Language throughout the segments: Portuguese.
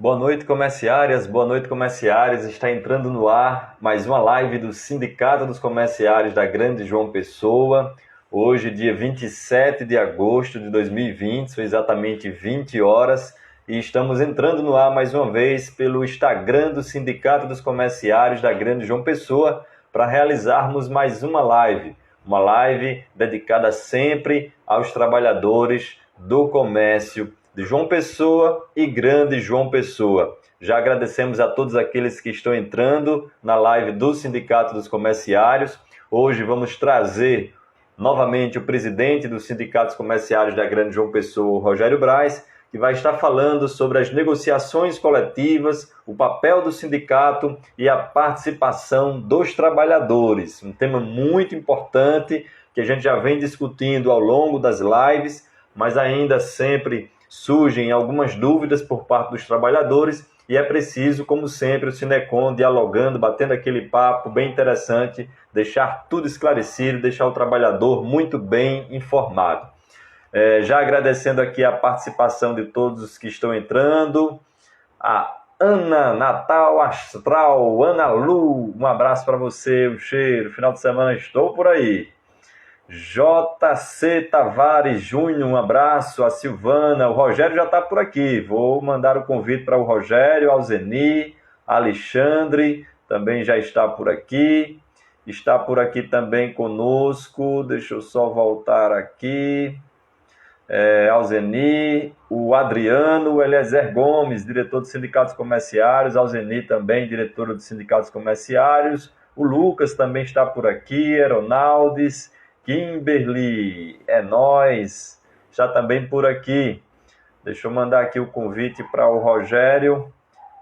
Boa noite, comerciárias. Boa noite, comerciários. Está entrando no ar mais uma live do Sindicato dos Comerciários da Grande João Pessoa. Hoje, dia 27 de agosto de 2020, são exatamente 20 horas. E estamos entrando no ar mais uma vez pelo Instagram do Sindicato dos Comerciários da Grande João Pessoa para realizarmos mais uma live. Uma live dedicada sempre aos trabalhadores do comércio de João Pessoa e Grande João Pessoa. Já agradecemos a todos aqueles que estão entrando na live do Sindicato dos Comerciários. Hoje vamos trazer novamente o presidente dos Sindicatos Comerciários da Grande João Pessoa, Rogério Braz, que vai estar falando sobre as negociações coletivas, o papel do sindicato e a participação dos trabalhadores. Um tema muito importante que a gente já vem discutindo ao longo das lives, mas ainda sempre surgem algumas dúvidas por parte dos trabalhadores e é preciso, como sempre, o Sinecom dialogando, batendo aquele papo bem interessante, deixar tudo esclarecido, deixar o trabalhador muito bem informado. Já agradecendo aqui a participação de todos os que estão entrando, a Ana Natal Astral, Ana Lu, um abraço para você, um cheiro, final de semana estou por aí. JC Tavares Júnior, um abraço. A Silvana, o Rogério já está por aqui. Vou mandar o convite para o Rogério, ao Zeni, Alexandre, também já está por aqui. Está por aqui também conosco, deixa eu só voltar aqui. Ao Zeni, o Adriano, o Eliezer Gomes, diretor dos Sindicatos Comerciários, ao Zeni também, diretor dos Sindicatos Comerciários. O Lucas também está por aqui, Aronaldes. Kimberly, é nós, já também por aqui. Deixa eu mandar aqui o convite para o Rogério,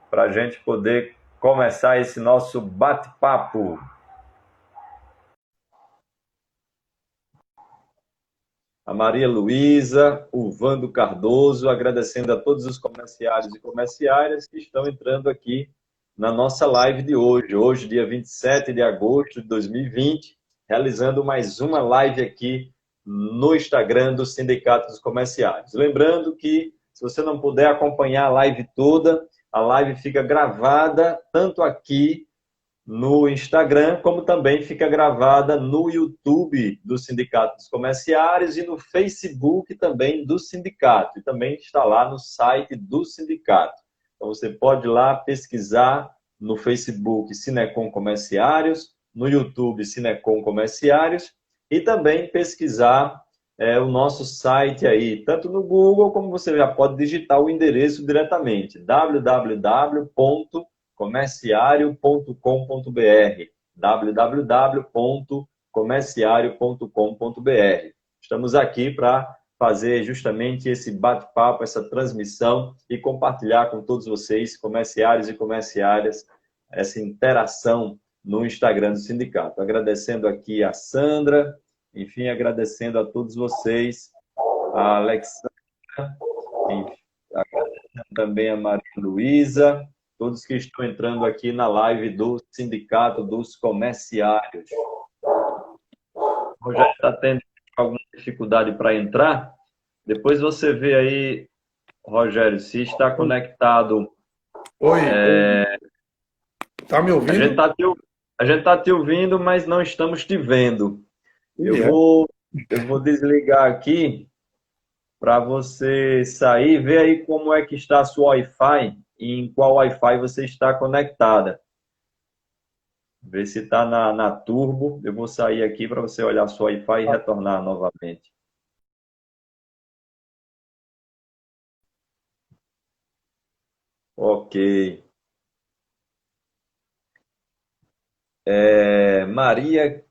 para a gente poder começar esse nosso bate-papo. A Maria Luísa, o Vando Cardoso, agradecendo a todos os comerciários e comerciárias que estão entrando aqui na nossa live de hoje. Hoje, dia 27 de agosto de 2020, realizando mais uma live aqui no Instagram do Sindicato dos Comerciários. Lembrando que, se você não puder acompanhar a live toda, a live fica gravada tanto aqui no Instagram, como também fica gravada no YouTube do Sindicato dos Comerciários e no Facebook também do sindicato. E também está lá no site do sindicato. Então, você pode ir lá pesquisar no Facebook Sinecom Comerciários, no YouTube Sinecom Comerciários e também pesquisar o nosso site aí, tanto no Google, como você já pode digitar o endereço diretamente, www.comerciario.com.br www.comerciario.com.br. Estamos aqui para fazer justamente esse bate-papo, essa transmissão e compartilhar com todos vocês, comerciários e comerciárias, essa interação no Instagram do sindicato. Agradecendo aqui a Sandra, enfim, agradecendo a todos vocês, a Alexandra, enfim, agradecendo também a Maria Luísa, todos que estão entrando aqui na live do Sindicato dos Comerciários. O Rogério está tendo alguma dificuldade para entrar. Depois você vê aí, Rogério, se está conectado. Oi. Tá me ouvindo? A gente está te ouvindo, mas não estamos te vendo. Eu vou desligar aqui para você sair, ver aí como é que está a sua Wi-Fi e em qual Wi-Fi você está conectada. Ver se está na Turbo. Eu vou sair aqui para você olhar a sua Wi-Fi e retornar novamente. Ok. Maria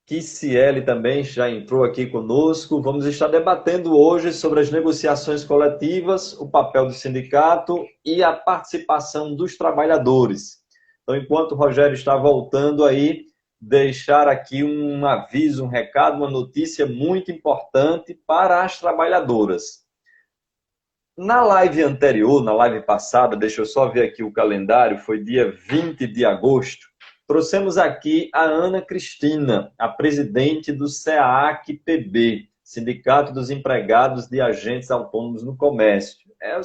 Kiciele também já entrou aqui conosco. Vamos estar debatendo hoje sobre as negociações coletivas, o papel do sindicato e a participação dos trabalhadores. Então, enquanto o Rogério está voltando aí, deixar aqui um aviso, um recado, uma notícia muito importante para as trabalhadoras. Na live anterior, na live passada, deixa eu só ver aqui o calendário, foi dia 20 de agosto, trouxemos aqui a Ana Cristina, a presidente do SEAC-PB, Sindicato dos Empregados de Agentes Autônomos no Comércio. É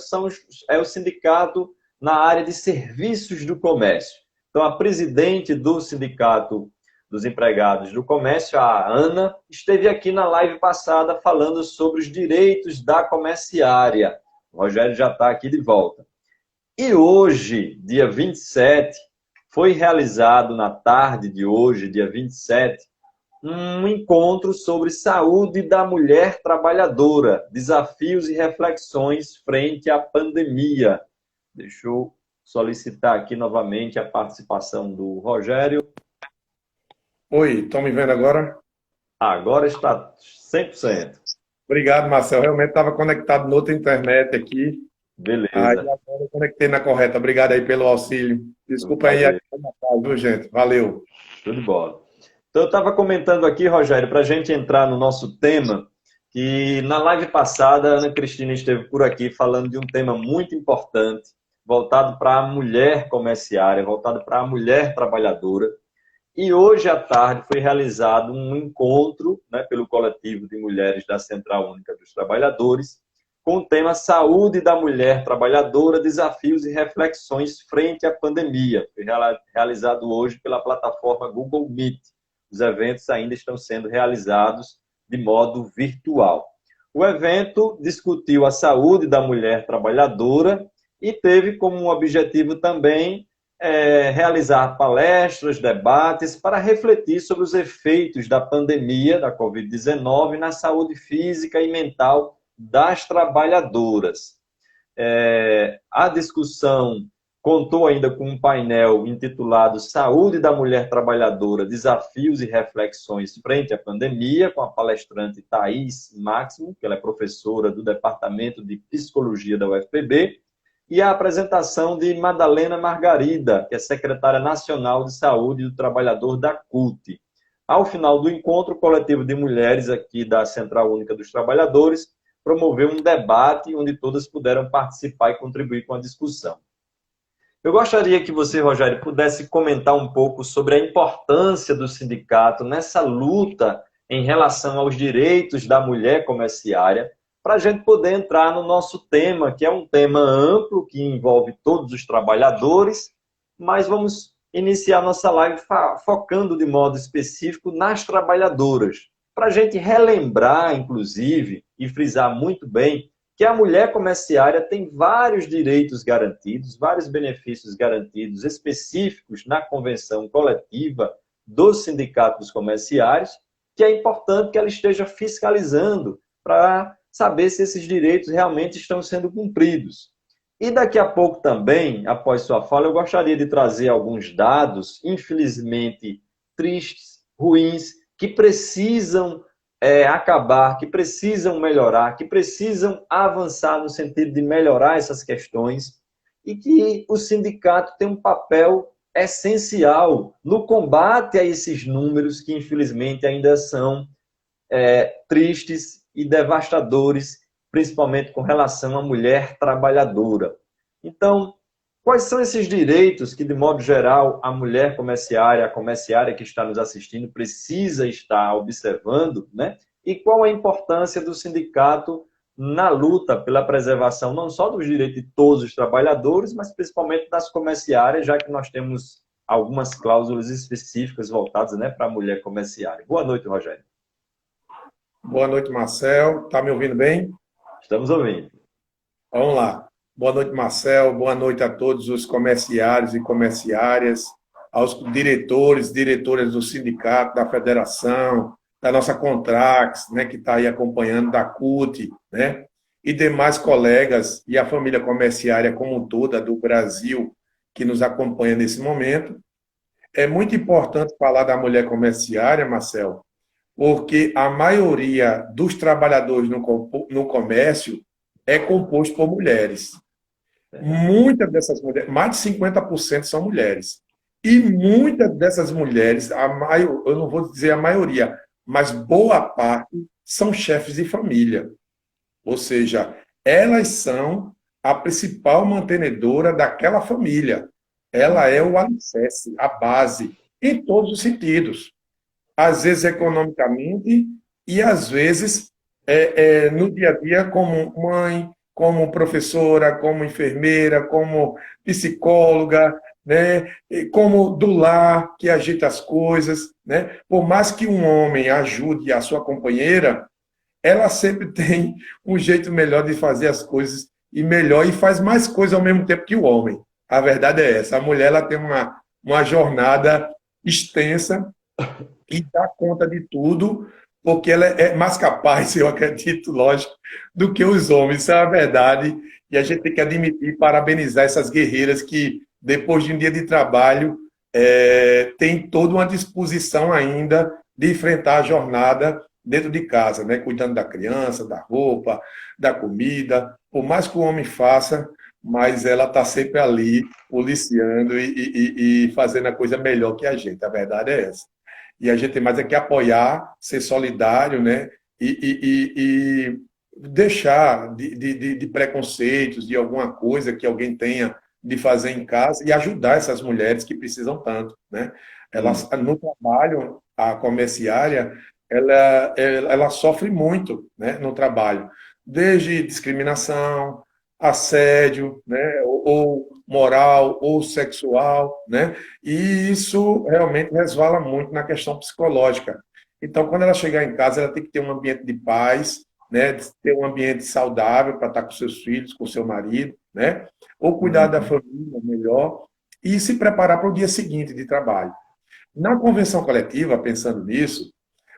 o sindicato na área de serviços do comércio. Então, a presidente do Sindicato dos Empregados do Comércio, a Ana, esteve aqui na live passada falando sobre os direitos da comerciária. O Rogério já está aqui de volta. E hoje, dia 27, foi realizado na tarde de hoje, dia 27, um encontro sobre saúde da mulher trabalhadora, desafios e reflexões frente à pandemia. Deixa eu solicitar aqui novamente a participação do Rogério. Oi, estão me vendo agora? Agora está 100%. Obrigado, Marcel. Realmente estava conectado noutra internet aqui. Beleza. Aí agora eu conectei na correta. Obrigado aí pelo auxílio. Desculpa aí, viu, gente? Valeu. Tudo de bola. Então, eu estava comentando aqui, Rogério, para a gente entrar no nosso tema, que na live passada, a Ana Cristina esteve por aqui falando de um tema muito importante, voltado para a mulher comerciária, voltado para a mulher trabalhadora. E hoje à tarde foi realizado um encontro, né, pelo coletivo de mulheres da Central Única dos Trabalhadores, com o tema Saúde da Mulher Trabalhadora, Desafios e Reflexões frente à Pandemia. Foi realizado hoje pela plataforma Google Meet. Os eventos ainda estão sendo realizados de modo virtual. O evento discutiu a saúde da mulher trabalhadora e teve como objetivo também realizar palestras, debates para refletir sobre os efeitos da pandemia da Covid-19 na saúde física e mental das trabalhadoras. A discussão contou ainda com um painel intitulado Saúde da Mulher Trabalhadora, Desafios e Reflexões frente à Pandemia, com a palestrante Thaís Máximo, que ela é professora do Departamento de Psicologia da UFPB, e a apresentação de Madalena Margarida, que é secretária nacional de Saúde do Trabalhador da CUT. Ao final do encontro, o coletivo de mulheres aqui da Central Única dos Trabalhadores promoveu um debate onde todas puderam participar e contribuir com a discussão. Eu gostaria que você, Rogério, pudesse comentar um pouco sobre a importância do sindicato nessa luta em relação aos direitos da mulher comerciária, para a gente poder entrar no nosso tema, que é um tema amplo, que envolve todos os trabalhadores, mas vamos iniciar nossa live focando de modo específico nas trabalhadoras, para a gente relembrar, inclusive, e frisar muito bem, que a mulher comerciária tem vários direitos garantidos, vários benefícios garantidos específicos na convenção coletiva dos sindicatos comerciários, que é importante que ela esteja fiscalizando para saber se esses direitos realmente estão sendo cumpridos. E daqui a pouco também, após sua fala, eu gostaria de trazer alguns dados, infelizmente tristes, ruins, que precisam acabar, que precisam melhorar, que precisam avançar no sentido de melhorar essas questões e que o sindicato tem um papel essencial no combate a esses números que, infelizmente, ainda são tristes e devastadores, principalmente com relação à mulher trabalhadora. Então, quais são esses direitos que, de modo geral, a mulher comerciária, a comerciária que está nos assistindo, precisa estar observando, né? E qual a importância do sindicato na luta pela preservação não só dos direitos de todos os trabalhadores, mas principalmente das comerciárias, já que nós temos algumas cláusulas específicas voltadas, né, para a mulher comerciária. Boa noite, Rogério. Boa noite, Marcel. Está me ouvindo bem? Estamos ouvindo. Vamos lá. Boa noite, Marcel. Boa noite a todos os comerciários e comerciárias, aos diretores, diretoras do sindicato, da federação, da nossa Contrax, né, que está aí acompanhando, da CUT, né, e demais colegas e a família comerciária como toda do Brasil que nos acompanha nesse momento. É muito importante falar da mulher comerciária, Marcel, porque a maioria dos trabalhadores no comércio é composto por mulheres. Muitas dessas mulheres, mais de 50% são mulheres. E muitas dessas mulheres, eu não vou dizer a maioria, mas boa parte, são chefes de família. Ou seja, elas são a principal mantenedora daquela família. Ela é o alicerce, a base, em todos os sentidos. Às vezes economicamente e às vezes no dia a dia como mãe, como professora, como enfermeira, como psicóloga, né? Como do lar, que ajeita as coisas, né? Por mais que um homem ajude a sua companheira, ela sempre tem um jeito melhor de fazer as coisas e melhor e faz mais coisas ao mesmo tempo que o homem. A verdade é essa. A mulher ela tem uma jornada extensa e dá conta de tudo, porque ela é mais capaz, eu acredito, lógico, do que os homens. Isso é a verdade. E a gente tem que admitir e parabenizar essas guerreiras que, depois de um dia de trabalho, tem toda uma disposição ainda de enfrentar a jornada dentro de casa, né? Cuidando da criança, da roupa, da comida. Por mais que o homem faça, mas ela está sempre ali, policiando e fazendo a coisa melhor que a gente. A verdade é essa. E a gente tem mais é que apoiar, ser solidário, né? E deixar de preconceitos, de alguma coisa que alguém tenha de fazer em casa e ajudar essas mulheres que precisam tanto, né? Elas, no trabalho, a comerciária, ela sofre muito, né, no trabalho, desde discriminação, assédio, né, ou moral ou sexual, né? E isso realmente resvala muito na questão psicológica. Então, quando ela chegar em casa, ela tem que ter um ambiente de paz, né? Ter um ambiente saudável para estar com seus filhos, com seu marido, né? Ou cuidar da Uhum. família melhor e se preparar para o dia seguinte de trabalho. Na convenção coletiva, pensando nisso,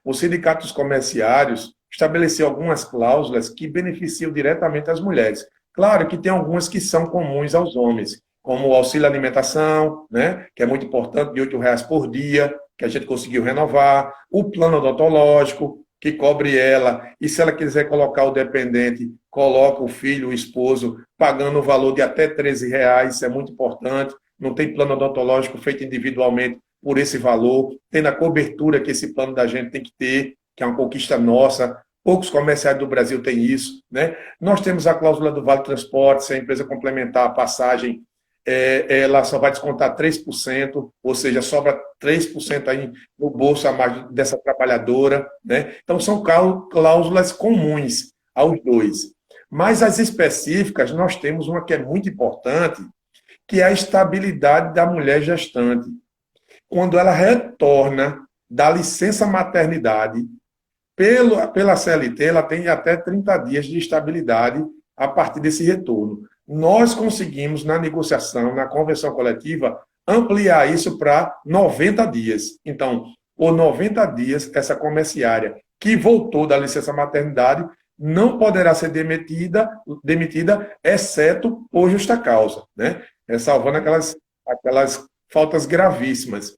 o Sindicato dos Comerciários estabeleceu algumas cláusulas que beneficiam diretamente as mulheres. Claro que tem algumas que são comuns aos homens, como o auxílio alimentação, né, que é muito importante, de R$ 8 por dia, que a gente conseguiu renovar, o plano odontológico, que cobre ela, e se ela quiser colocar o dependente, coloca o filho, o esposo, pagando o valor de até R$ 13, isso é muito importante. Não tem plano odontológico feito individualmente por esse valor, tendo a cobertura que esse plano da gente tem que ter, que é uma conquista nossa. Poucos comerciais do Brasil têm isso, né? Nós temos a cláusula do Vale Transporte, se a empresa complementar a passagem, ela só vai descontar 3%, ou seja, sobra 3% aí no bolso a mais dessa trabalhadora, né? Então, são cláusulas comuns aos dois. Mas as específicas, nós temos uma que é muito importante, que é a estabilidade da mulher gestante. Quando ela retorna da licença maternidade, pela CLT, ela tem até 30 dias de estabilidade a partir desse retorno. Nós conseguimos, na negociação, na convenção coletiva, ampliar isso para 90 dias. Então, por 90 dias, essa comerciária que voltou da licença maternidade não poderá ser demitida exceto por justa causa, né? Salvando aquelas faltas gravíssimas.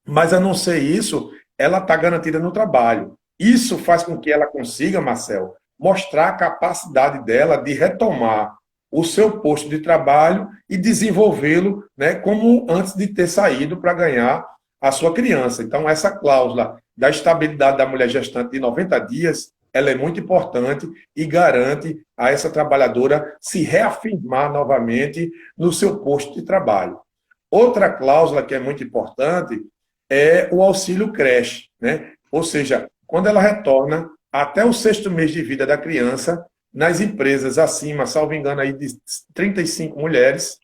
Mas, a não ser isso, ela está garantida no trabalho. Isso faz com que ela consiga, Marcel, mostrar a capacidade dela de retomar o seu posto de trabalho e desenvolvê-lo, né, como antes de ter saído para ganhar a sua criança. Então, essa cláusula da estabilidade da mulher gestante de 90 dias, ela é muito importante e garante a essa trabalhadora se reafirmar novamente no seu posto de trabalho. Outra cláusula que é muito importante é o auxílio creche, né? Ou seja, quando ela retorna até o 6º mês de vida da criança, nas empresas acima, salvo engano, aí de 35 mulheres,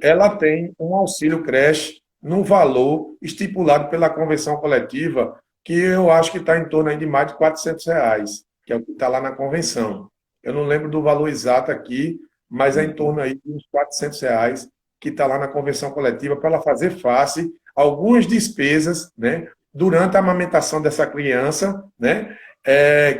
ela tem um auxílio creche no valor estipulado pela convenção coletiva, que eu acho que está em torno aí de mais de R$ 400, que é o que está lá na convenção. Eu não lembro do valor exato aqui, mas é em torno aí de uns R$ 400 que está lá na convenção coletiva para ela fazer face a algumas despesas, né, durante a amamentação dessa criança, né,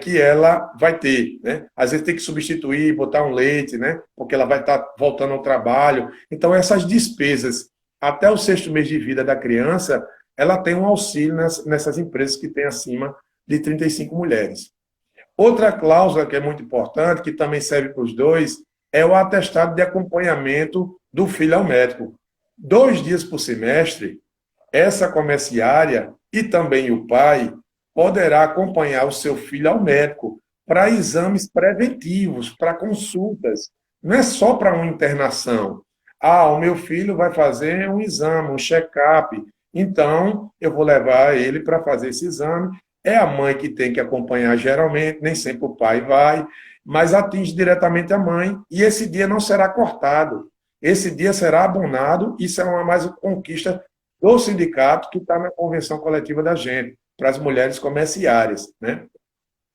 que ela vai ter, né? Às vezes tem que substituir, botar um leite, né? Porque ela vai estar voltando ao trabalho. Então, essas despesas até o 6º mês de vida da criança, ela tem um auxílio nessas empresas que têm acima de 35 mulheres. Outra cláusula que é muito importante, que também serve para os dois, é o atestado de acompanhamento do filho ao médico. 2 dias por semestre, essa comerciária e também o pai poderá acompanhar o seu filho ao médico para exames preventivos, para consultas. Não é só para uma internação. Ah, o meu filho vai fazer um exame, um check-up. Então, eu vou levar ele para fazer esse exame. É a mãe que tem que acompanhar geralmente, nem sempre o pai vai. mas atinge diretamente a mãe, e esse dia não será cortado. Esse dia será abonado, isso é uma mais conquista do sindicato que está na convenção coletiva da gente, para as mulheres comerciárias, né?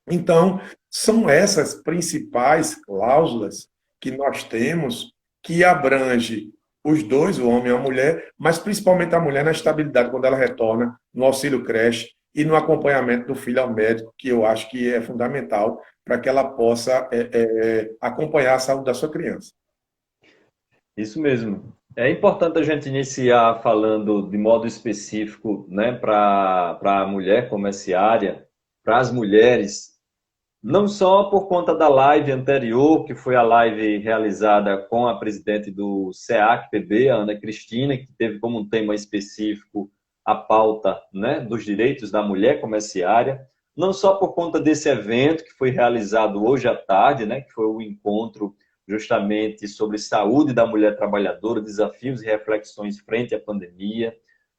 Então, são essas principais cláusulas que nós temos que abrange os dois, o homem e a mulher, mas principalmente a mulher na estabilidade quando ela retorna no auxílio creche e no acompanhamento do filho ao médico, que eu acho que é fundamental para que ela possa acompanhar a saúde da sua criança. Isso mesmo. É importante a gente iniciar falando de modo específico, né, para a mulher comerciária, para as mulheres, não só por conta da live anterior, que foi a live realizada com a presidente do SEAC-PB, a Ana Cristina, que teve como um tema específico a pauta, né, dos direitos da mulher comerciária, não só por conta desse evento que foi realizado hoje à tarde, né, que foi o encontro justamente sobre saúde da mulher trabalhadora, desafios e reflexões frente à pandemia,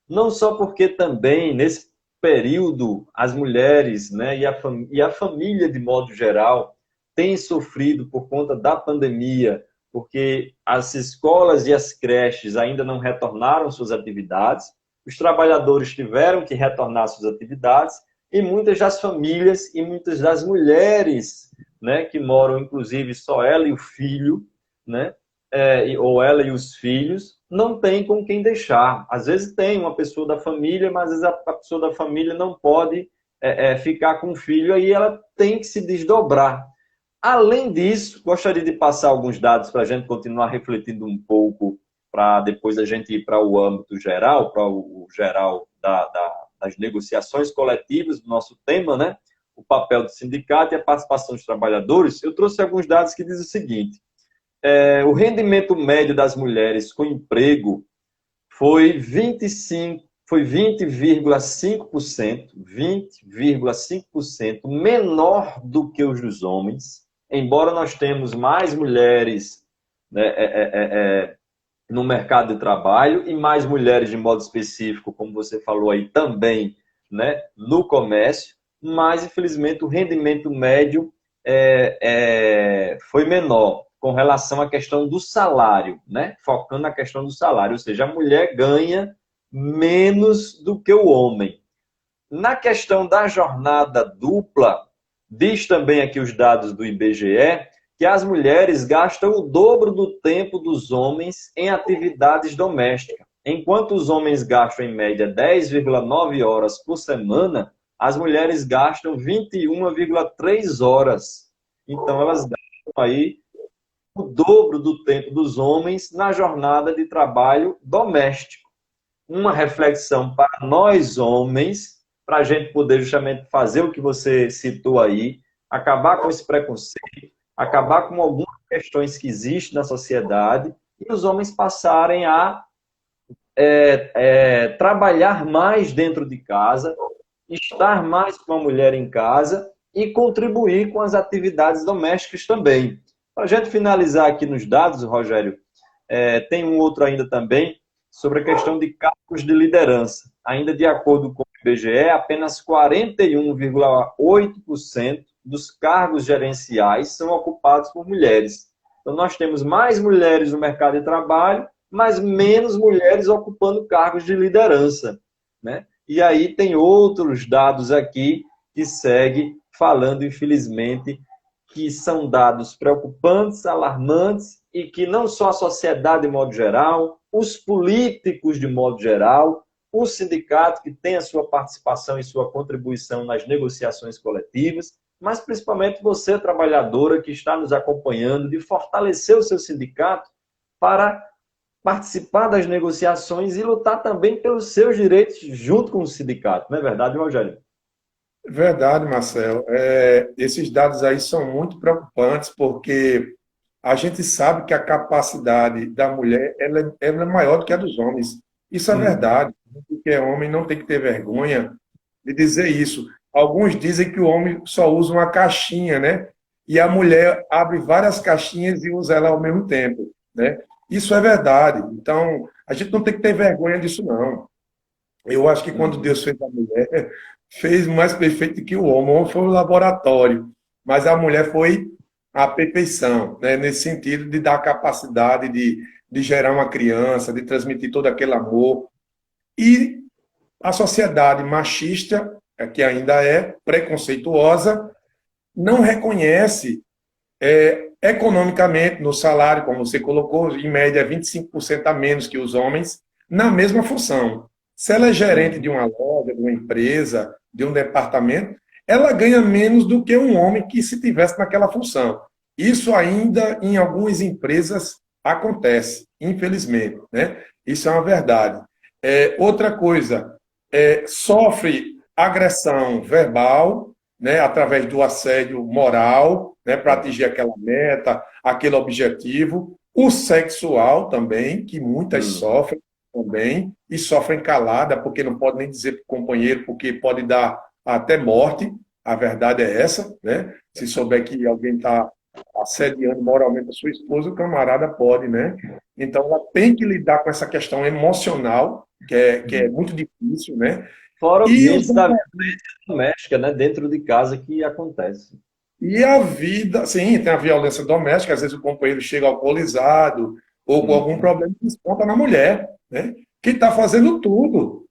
não só porque também nesse período as mulheres, né, e a família de modo geral têm sofrido por conta da pandemia, porque as escolas e as creches ainda não retornaram suas atividades, os trabalhadores tiveram que retornar suas atividades e muitas das famílias e muitas das mulheres, né, que moram, inclusive, só ela e o filho, né, ou ela e os filhos, não tem com quem deixar. Às vezes tem uma pessoa da família, mas às vezes a pessoa da família não pode ficar com o filho, aí ela tem que se desdobrar. Além disso, gostaria de passar alguns dados para a gente continuar refletindo um pouco, para depois a gente ir para o âmbito geral, para o geral das negociações coletivas, do nosso tema, né? O papel do sindicato e a participação dos trabalhadores. Eu trouxe alguns dados que dizem o seguinte: o rendimento médio das mulheres com emprego foi 20,5% menor do que os dos homens, embora nós temos mais mulheres, né, no mercado de trabalho e mais mulheres de modo específico, como você falou aí, também, né, no comércio, mas infelizmente o rendimento médio foi menor com relação à questão do salário, né? Focando na questão do salário, ou seja, a mulher ganha menos do que o homem. Na questão da jornada dupla, diz também aqui os dados do IBGE, que as mulheres gastam o dobro do tempo dos homens em atividades domésticas. Enquanto os homens gastam, em média, 10,9 horas por semana, as mulheres gastam 21,3 horas. Então, elas gastam aí o dobro do tempo dos homens na jornada de trabalho doméstico. Uma reflexão para nós homens, para a gente poder justamente fazer o que você citou aí, acabar com esse preconceito, acabar com algumas questões que existem na sociedade e os homens passarem a trabalhar mais dentro de casa, estar mais com a mulher em casa e contribuir com as atividades domésticas também. Para a gente finalizar aqui nos dados, Rogério, tem um outro ainda também sobre a questão de cargos de liderança. Ainda de acordo com o IBGE, apenas 41,8% dos cargos gerenciais são ocupados por mulheres. Então, nós temos mais mulheres no mercado de trabalho, mas menos mulheres ocupando cargos de liderança, né? E aí tem outros dados aqui que seguem falando, infelizmente, que são dados preocupantes, alarmantes, e que não só a sociedade de modo geral, os políticos de modo geral, o sindicato que tem a sua participação e sua contribuição nas negociações coletivas, mas principalmente você, trabalhadora, que está nos acompanhando, de fortalecer o seu sindicato para participar das negociações e lutar também pelos seus direitos junto com o sindicato. Não é verdade, Rogério? Verdade, Marcelo. Esses dados aí são muito preocupantes, porque a gente sabe que a capacidade da mulher ela é maior do que a dos homens. Isso é verdade. Porque homem não tem que ter vergonha de dizer isso. Alguns dizem que o homem só usa uma caixinha, né? E a mulher abre várias caixinhas e usa ela ao mesmo tempo, né? Isso é verdade. Então, a gente não tem que ter vergonha disso, não. Eu acho que quando Deus fez a mulher, fez mais perfeito que o homem. O homem foi um laboratório, mas a mulher foi à perfeição, né? Nesse sentido de dar a capacidade de gerar uma criança, de transmitir todo aquele amor. E a sociedade machista, que ainda é preconceituosa, não reconhece economicamente no salário, como você colocou, em média 25% a menos que os homens, na mesma função. Se ela é gerente de uma loja, de uma empresa, de um departamento, ela ganha menos do que um homem que se tivesse naquela função. Isso ainda em algumas empresas acontece, infelizmente, né? Isso é uma verdade. Outra coisa, sofre agressão verbal, né, através do assédio moral, né, para atingir aquela meta, aquele objetivo. O sexual também, que muitas sofrem também, e sofrem calada, porque não pode nem dizer para o companheiro, porque pode dar até morte. A verdade é essa, né? Se souber que alguém está assediando moralmente a sua esposa, o camarada pode, né? Então, ela tem que lidar com essa questão emocional, que é muito difícil, né? Fora os E os índices da violência doméstica, né, dentro de casa que acontece. E a vida, sim, tem a violência doméstica, às vezes o companheiro chega alcoolizado ou com algum problema que desconta na mulher, né? Que está fazendo tudo.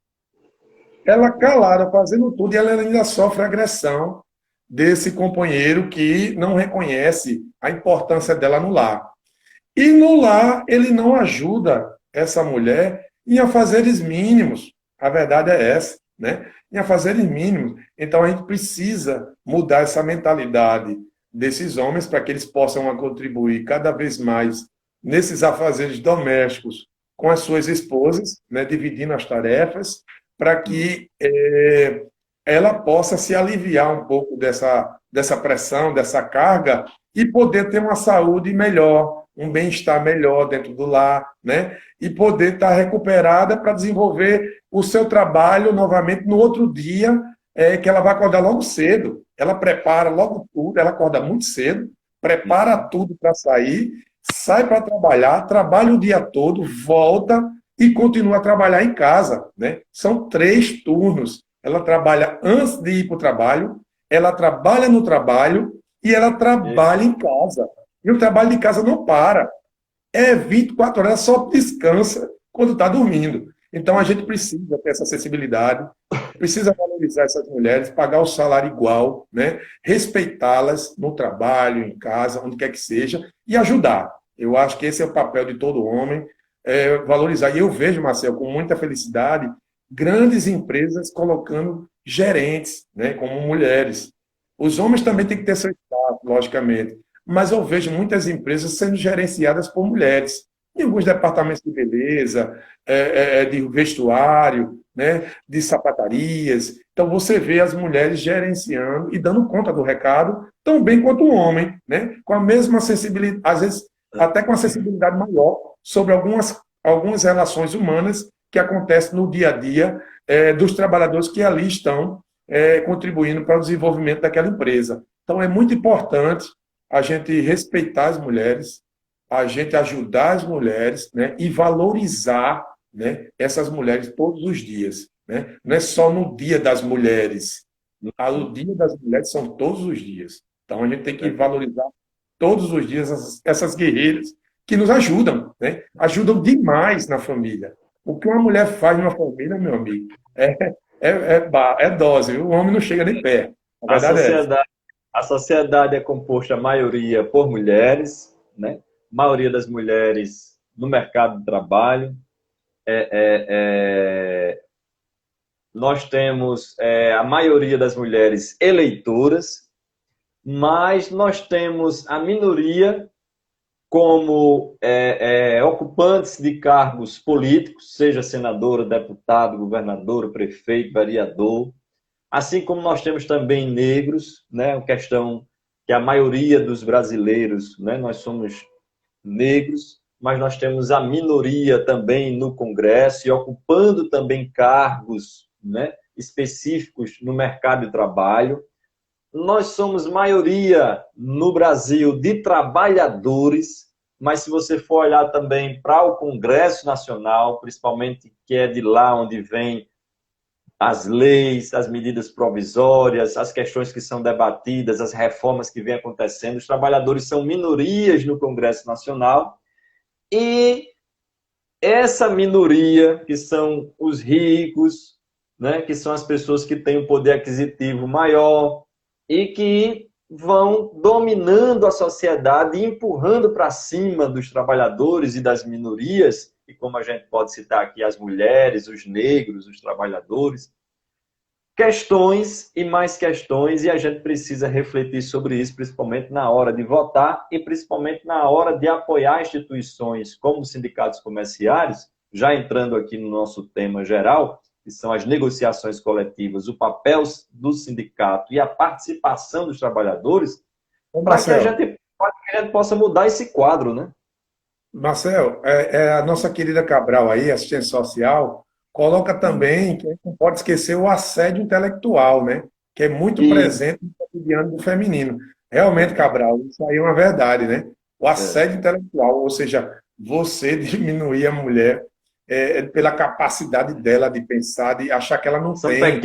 Ela calada, fazendo tudo, e ela ainda sofre agressão desse companheiro que não reconhece a importância dela no lar. E no lar, ele não ajuda essa mulher em afazeres mínimos. A verdade é essa, né? Em afazeres mínimos. Então, a gente precisa mudar essa mentalidade desses homens para que eles possam contribuir cada vez mais nesses afazeres domésticos com as suas esposas, né? Dividindo as tarefas, para que ela possa se aliviar um pouco dessa pressão, dessa carga, e poder ter uma saúde melhor, um bem-estar melhor dentro do lar, né? E poder estar recuperada para desenvolver o seu trabalho novamente no outro dia, que ela vai acordar logo cedo. Ela prepara logo tudo, ela acorda muito cedo, prepara tudo para sair, sai para trabalhar, trabalha o dia todo, volta e continua a trabalhar em casa, né? São 3 turnos. Ela trabalha antes de ir para o trabalho, ela trabalha no trabalho e ela trabalha em casa. E o trabalho de casa não para. É 24 horas, só descansa quando está dormindo. Então, a gente precisa ter essa acessibilidade, precisa valorizar essas mulheres, pagar o salário igual, né? Respeitá-las no trabalho, em casa, onde quer que seja, e ajudar. Eu acho que esse é o papel de todo homem, valorizar. E eu vejo, Marcel, com muita felicidade, grandes empresas colocando gerentes, né, como mulheres. Os homens também têm que ter seu espaço, logicamente, mas eu vejo muitas empresas sendo gerenciadas por mulheres. Em alguns departamentos de beleza, de vestuário, né, de sapatarias. Então, você vê as mulheres gerenciando e dando conta do recado tão bem quanto o homem, né, com a mesma sensibilidade, às vezes até com a sensibilidade maior sobre algumas relações humanas que acontecem no dia a dia dos trabalhadores que ali estão contribuindo para o desenvolvimento daquela empresa. Então, é muito importante a gente respeitar as mulheres, a gente ajudar as mulheres, né, e valorizar, né, essas mulheres todos os dias. Né? Não é só no Dia das Mulheres. O Dia das Mulheres são todos os dias. Então, a gente tem que valorizar todos os dias essas guerreiras que nos ajudam, né? Ajudam demais na família. O que uma mulher faz numa família, meu amigo, é dose, viu? O homem não chega nem perto. A A verdade é essa. sociedade, a sociedade é composta, a maioria, por mulheres, né? A maioria das mulheres no mercado de trabalho. Nós temos a maioria das mulheres eleitoras, mas nós temos a minoria como ocupantes de cargos políticos, seja senador, deputado, governador, prefeito, vereador, assim como nós temos também negros, né, uma questão que a maioria dos brasileiros, né, nós somos negros, mas nós temos a minoria também no Congresso e ocupando também cargos, né, específicos no mercado de trabalho. Nós somos maioria no Brasil de trabalhadores, mas se você for olhar também para o Congresso Nacional, principalmente que é de lá onde vem as leis, as medidas provisórias, as questões que são debatidas, as reformas que vêm acontecendo. Os trabalhadores são minorias no Congresso Nacional e essa minoria, que são os ricos, né, que são as pessoas que têm um poder aquisitivo maior e que vão dominando a sociedade e empurrando para cima dos trabalhadores e das minorias, e como a gente pode citar aqui as mulheres, os negros, os trabalhadores, questões e mais questões, e a gente precisa refletir sobre isso, principalmente na hora de votar e principalmente na hora de apoiar instituições como os sindicatos comerciários, já entrando aqui no nosso tema geral, que são as negociações coletivas, o papel do sindicato e a participação dos trabalhadores, para que a gente possa mudar esse quadro, né? Marcel, a nossa querida Cabral aí, assistente social, coloca também que a gente não pode esquecer o assédio intelectual, né? Que é muito presente no cotidiano do feminino. Realmente, Cabral, isso aí é uma verdade, né? O assédio intelectual, ou seja, você diminuir a mulher pela capacidade dela de pensar, de achar que ela não São tem.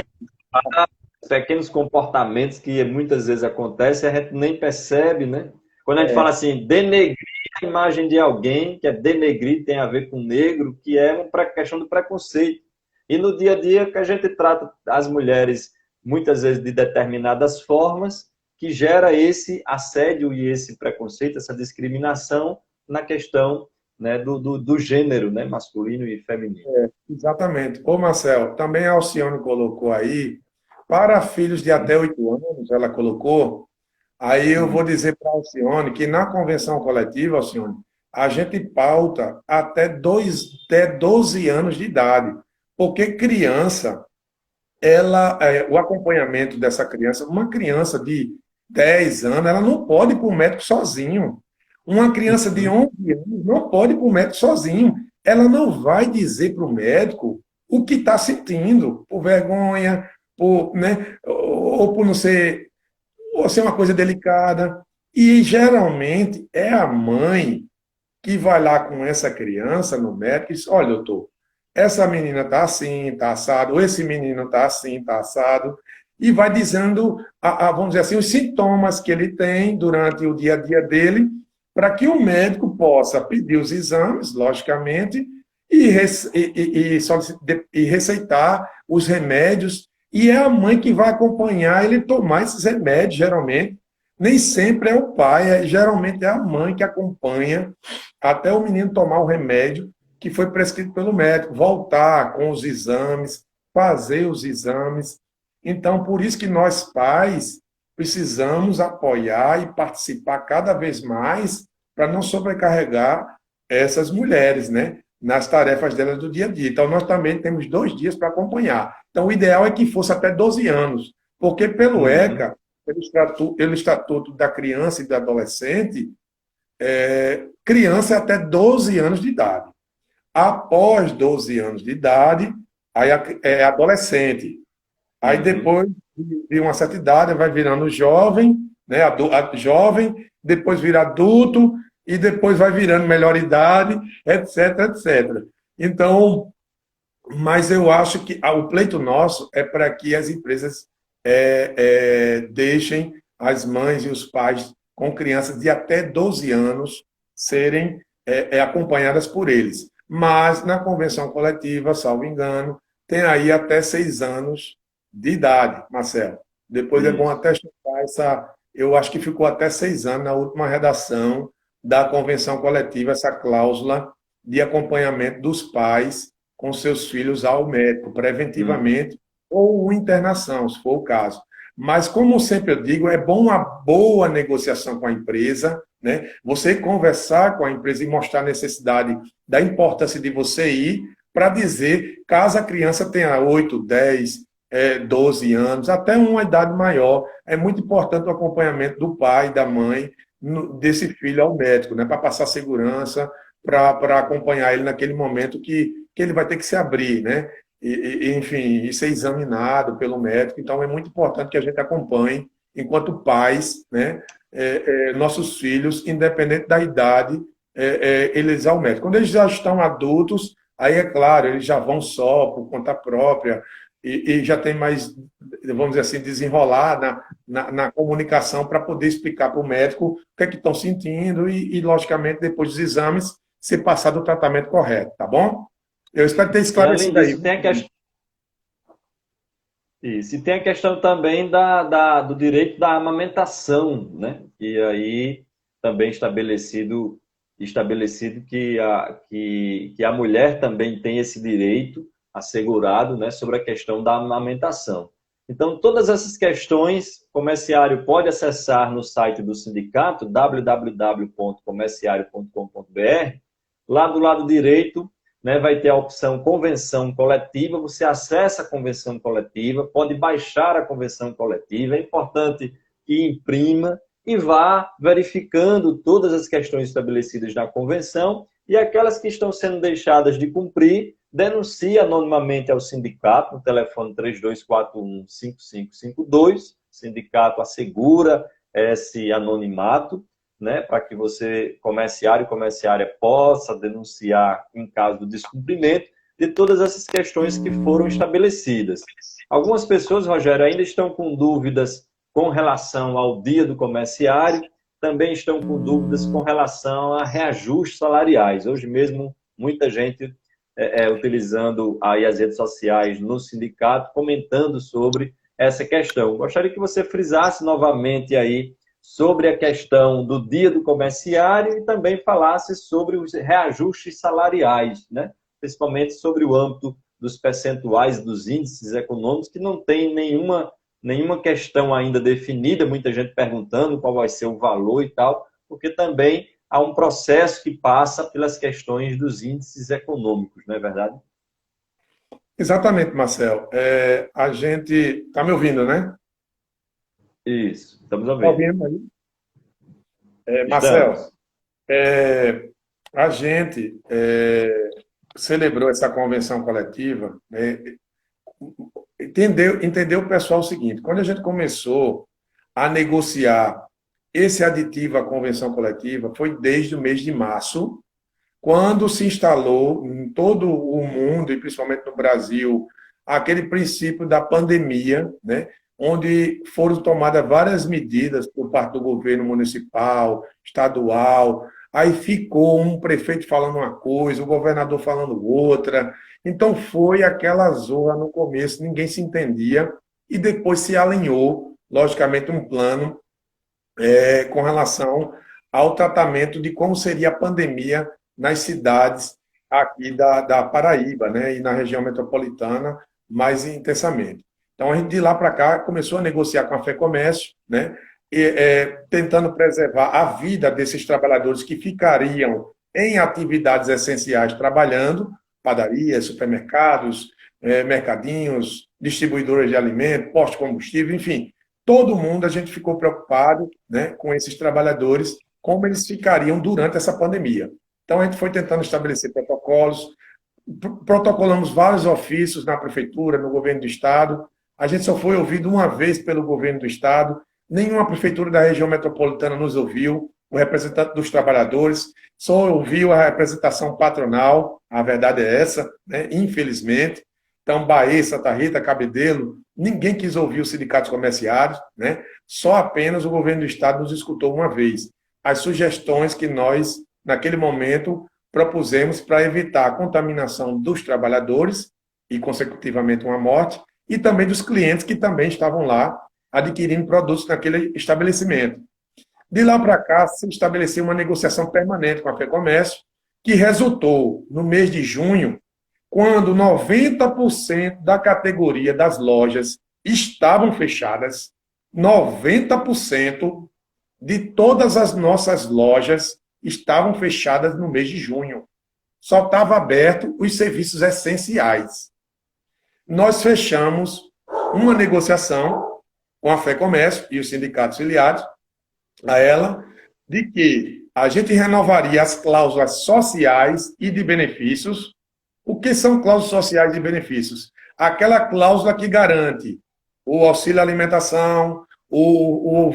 pequenos comportamentos que muitas vezes acontecem e a gente nem percebe, né? Quando a gente fala assim, denegrir a imagem de alguém, que é denegrir, tem a ver com negro, que é uma questão do preconceito. E no dia a dia que a gente trata as mulheres, muitas vezes de determinadas formas, que gera esse assédio e esse preconceito, essa discriminação na questão, né, do gênero, né, masculino e feminino. Exatamente. Ô, Marcel, também a Alcione colocou aí, para filhos de até 8 anos, ela colocou. Aí eu vou dizer para a Alcione que na convenção coletiva, Alcione, a gente pauta até 12 anos de idade, porque criança, o acompanhamento dessa criança, uma criança de 10 anos, ela não pode ir para o médico sozinho. Uma criança de 11 anos não pode ir para o médico sozinho. Ela não vai dizer para o médico o que está sentindo, por vergonha, né, ou por não ser ou ser uma coisa delicada. E geralmente é a mãe que vai lá com essa criança no médico e diz: olha, doutor, essa menina está assim, está assado, ou esse menino está assim, está assado, e vai dizendo, vamos dizer assim, os sintomas que ele tem durante o dia a dia dele, para que o médico possa pedir os exames, logicamente, e receitar os remédios. E é a mãe que vai acompanhar ele tomar esses remédios, geralmente. Nem sempre é o pai, geralmente é a mãe que acompanha até o menino tomar o remédio que foi prescrito pelo médico, voltar com os exames, fazer os exames. Então, por isso que nós, pais, precisamos apoiar e participar cada vez mais para não sobrecarregar essas mulheres, né, nas tarefas delas do dia a dia. Então, nós também temos 2 dias para acompanhar. Então, o ideal é que fosse até 12 anos, porque pelo ECA, pelo Estatuto da Criança e do Adolescente, criança é até 12 anos de idade. Após 12 anos de idade, aí é adolescente. Aí depois de uma certa idade, vai virando jovem, né, jovem, depois vira adulto, e depois vai virando melhor idade, etc, etc. Então, mas eu acho que o pleito nosso é para que as empresas deixem as mães e os pais com crianças de até 12 anos serem acompanhadas por eles. Mas na convenção coletiva, salvo engano, tem aí até 6 anos de idade, Marcelo. Depois é bom até checar essa... Eu acho que ficou até 6 anos na última redação da convenção coletiva, essa cláusula de acompanhamento dos pais com seus filhos ao médico, preventivamente, ou internação, se for o caso. Mas, como sempre eu digo, é bom uma boa negociação com a empresa, né? Você conversar com a empresa e mostrar a necessidade da importância de você ir para dizer, caso a criança tenha 8, 10, 12 anos, até uma idade maior, é muito importante o acompanhamento do pai, da mãe, desse filho ao médico, né? Para passar segurança, para acompanhar ele naquele momento que ele vai ter que se abrir, né? Enfim, e ser examinado pelo médico. Então, é muito importante que a gente acompanhe, enquanto pais, né, nossos filhos, independente da idade, eles ao médico. Quando eles já estão adultos, aí, é claro, eles já vão só por conta própria, e já tem mais, vamos dizer assim, desenrolar na comunicação para poder explicar para o médico o que é que estão sentindo e, logicamente, depois dos exames, ser passado o tratamento correto, tá bom? Eu espero ter E além esclarecido aí. disso, tem a questão. Isso. E tem a questão também do direito da amamentação, né? E aí também estabelecido que a mulher também tem esse direito assegurado, né, sobre a questão da amamentação. Então, todas essas questões, o comerciário pode acessar no site do sindicato, www.comerciario.com.br. Lá do lado direito, né, vai ter a opção convenção coletiva, você acessa a convenção coletiva, pode baixar a convenção coletiva, é importante que imprima e vá verificando todas as questões estabelecidas na convenção e aquelas que estão sendo deixadas de cumprir, denuncie anonimamente ao sindicato no telefone 3241-5552, o sindicato assegura esse anonimato, né, para que você, comerciário e comerciária, possa denunciar em caso de descumprimento de todas essas questões que foram estabelecidas. Algumas pessoas, Rogério, ainda estão com dúvidas com relação ao dia do comerciário, também estão com dúvidas com relação a reajustes salariais. Hoje mesmo, muita gente utilizando aí as redes sociais no sindicato, comentando sobre essa questão. Gostaria que você frisasse novamente aí sobre a questão do dia do comerciário e também falasse sobre os reajustes salariais, né? Principalmente sobre o âmbito dos percentuais dos índices econômicos, que não tem nenhuma questão ainda definida, muita gente perguntando qual vai ser o valor e tal, porque também há um processo que passa pelas questões dos índices econômicos, não é verdade? Exatamente, Marcel. A gente... Está me ouvindo, né? Isso, estamos Está ouvindo. ouvindo aí? Marcel, Estamos. a gente celebrou essa convenção coletiva, né? Entendeu o pessoal o seguinte: quando a gente começou a negociar esse aditivo à convenção coletiva, foi desde o mês de março, quando se instalou em todo o mundo, e principalmente no Brasil, aquele princípio da pandemia, né? Onde foram tomadas várias medidas por parte do governo municipal, estadual, aí ficou um prefeito falando uma coisa, o governador falando outra, então foi aquela zorra no começo, ninguém se entendia, e depois se alinhou, logicamente, um plano com relação ao tratamento de como seria a pandemia nas cidades aqui da Paraíba, né, e na região metropolitana mais intensamente. Então, a gente de lá para cá começou a negociar com a FEComércio, né, tentando preservar a vida desses trabalhadores que ficariam em atividades essenciais trabalhando, padarias, supermercados, mercadinhos, distribuidoras de alimentos, postos de combustível, enfim, todo mundo a gente ficou preocupado, né, com esses trabalhadores, como eles ficariam durante essa pandemia. Então, a gente foi tentando estabelecer protocolos, protocolamos vários ofícios na prefeitura, no governo do estado. A gente só foi ouvido uma vez pelo governo do estado, nenhuma prefeitura da região metropolitana nos ouviu, o representante dos trabalhadores, só ouviu a representação patronal, a verdade é essa, né, infelizmente. Então, Bahia, Santa Rita, Cabedelo, ninguém quis ouvir os sindicatos comerciários, né? Só apenas o governo do estado nos escutou uma vez. As sugestões que nós, naquele momento, propusemos para evitar a contaminação dos trabalhadores e, consecutivamente, uma morte, e também dos clientes que também estavam lá adquirindo produtos naquele estabelecimento. De lá para cá, se estabeleceu uma negociação permanente com a FEComércio, que resultou, no mês de junho, quando 90% da categoria das lojas estavam fechadas, 90% de todas as nossas lojas estavam fechadas no mês de junho. Só estava aberto os serviços essenciais. Nós fechamos uma negociação com a FEComércio e os sindicatos filiados a ela, de que a gente renovaria as cláusulas sociais e de benefícios. O que são cláusulas sociais e benefícios? Aquela cláusula que garante o auxílio alimentação, o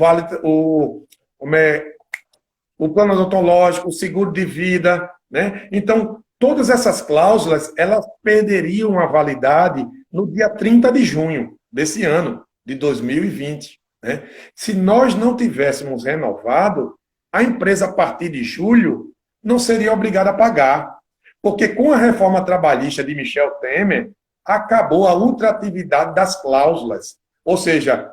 plano odontológico, o seguro de vida, né? Então, todas essas cláusulas, elas perderiam a validade no dia 30 de junho desse ano, de 2020. Né? Se nós não tivéssemos renovado, a empresa, a partir de julho, não seria obrigada a pagar. Porque com a reforma trabalhista de Michel Temer, acabou a ultratividade das cláusulas. Ou seja,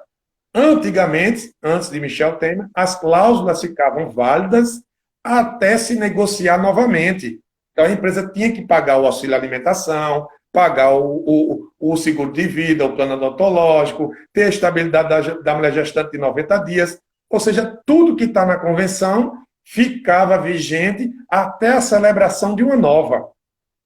antigamente, antes de Michel Temer, as cláusulas ficavam válidas até se negociar novamente. Então, a empresa tinha que pagar o auxílio alimentação, pagar o seguro de vida, o plano odontológico, ter a estabilidade da mulher gestante de 90 dias. Ou seja, tudo que está na convenção ficava vigente até a celebração de uma nova.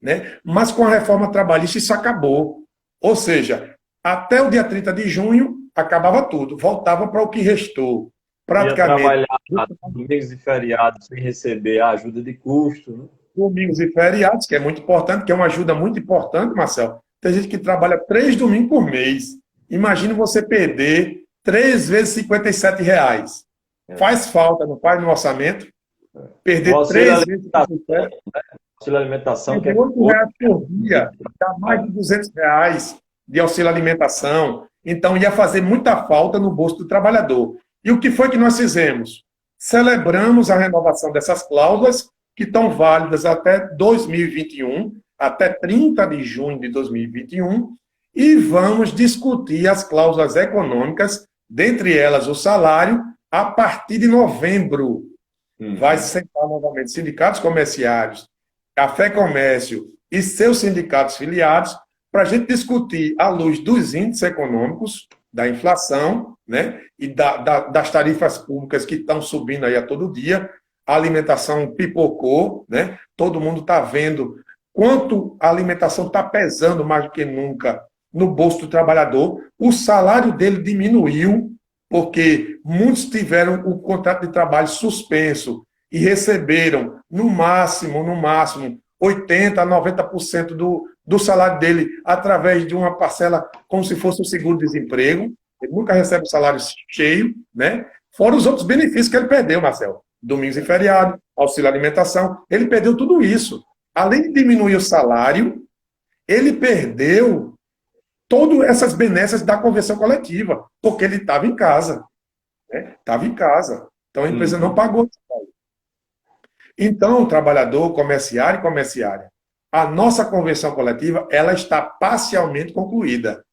Né? Mas com a reforma trabalhista isso acabou. Ou seja, até o dia 30 de junho acabava tudo, voltava para o que restou. Praticamente. Ia trabalhar domingos e feriados sem receber a ajuda de custo, né? Domingos e feriados, que é muito importante, que é uma ajuda muito importante, Marcelo. Tem gente que trabalha 3 domingos por mês. Imagina você perder 3 vezes R$ 57. Faz falta, não faz no orçamento? Perder 3 vezes R$ 57. Auxílio alimentação, que é R$ 8 por dia, dá mais de R$ 200 de auxílio alimentação. Então, ia fazer muita falta no bolso do trabalhador. E o que foi que nós fizemos? Celebramos a renovação dessas cláusulas, que estão válidas até 2021, até 30 de junho de 2021, e vamos discutir as cláusulas econômicas, dentre elas o salário, a partir de novembro. Vai se sentar novamente sindicatos comerciários, a FEComércio e seus sindicatos filiados, para a gente discutir, à luz dos índices econômicos, da inflação, né, e das tarifas públicas que estão subindo aí a todo dia. A alimentação pipocou, né? Todo mundo está vendo quanto a alimentação está pesando mais do que nunca no bolso do trabalhador. O salário dele diminuiu, porque muitos tiveram o contrato de trabalho suspenso e receberam, no máximo, 80% a 90% do salário dele através de uma parcela como se fosse o seguro-desemprego. Ele nunca recebe o salário cheio, né? Fora os outros benefícios que ele perdeu, Marcelo. Domingos e feriado, auxílio alimentação. Ele perdeu tudo isso. Além de diminuir o salário, ele perdeu todas essas benesses da convenção coletiva, porque ele estava em casa. Estava em casa. Então a empresa não pagou. Então, trabalhador, comerciário e comerciária, a nossa convenção coletiva, ela está parcialmente concluída.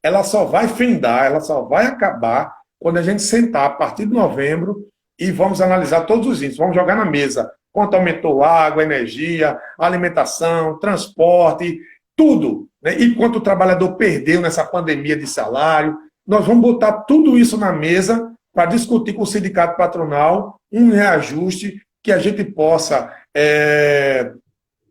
Ela só vai findar, ela só vai acabar quando a gente sentar a partir de novembro e vamos analisar todos os índices, vamos jogar na mesa quanto aumentou água, energia, alimentação, transporte, tudo, né? E quanto o trabalhador perdeu nessa pandemia de salário. Nós vamos botar tudo isso na mesa para discutir com o sindicato patronal um reajuste que a gente possa,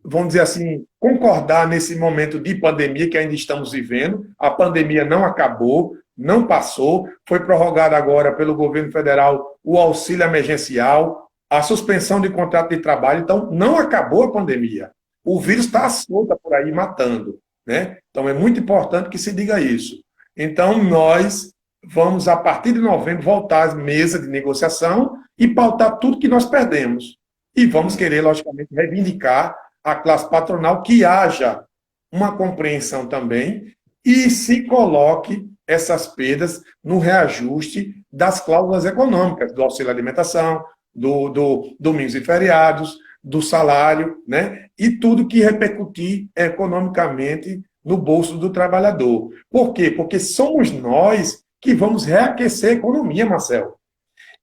vamos dizer assim, concordar nesse momento de pandemia que ainda estamos vivendo. A pandemia não acabou, não passou, foi prorrogado agora pelo governo federal o auxílio emergencial, a suspensão de contrato de trabalho. Então, não acabou a pandemia. O vírus está solto por aí, matando. Né? Então, é muito importante que se diga isso. Então, nós vamos, a partir de novembro, voltar às mesas de negociação e pautar tudo que nós perdemos. E vamos querer, logicamente, reivindicar a classe patronal que haja uma compreensão também e se coloque essas perdas no reajuste das cláusulas econômicas, do auxílio alimentação, do domingos e feriados, do salário, né? E tudo que repercutir economicamente no bolso do trabalhador. Por quê? Porque somos nós que vamos reaquecer a economia, Marcelo.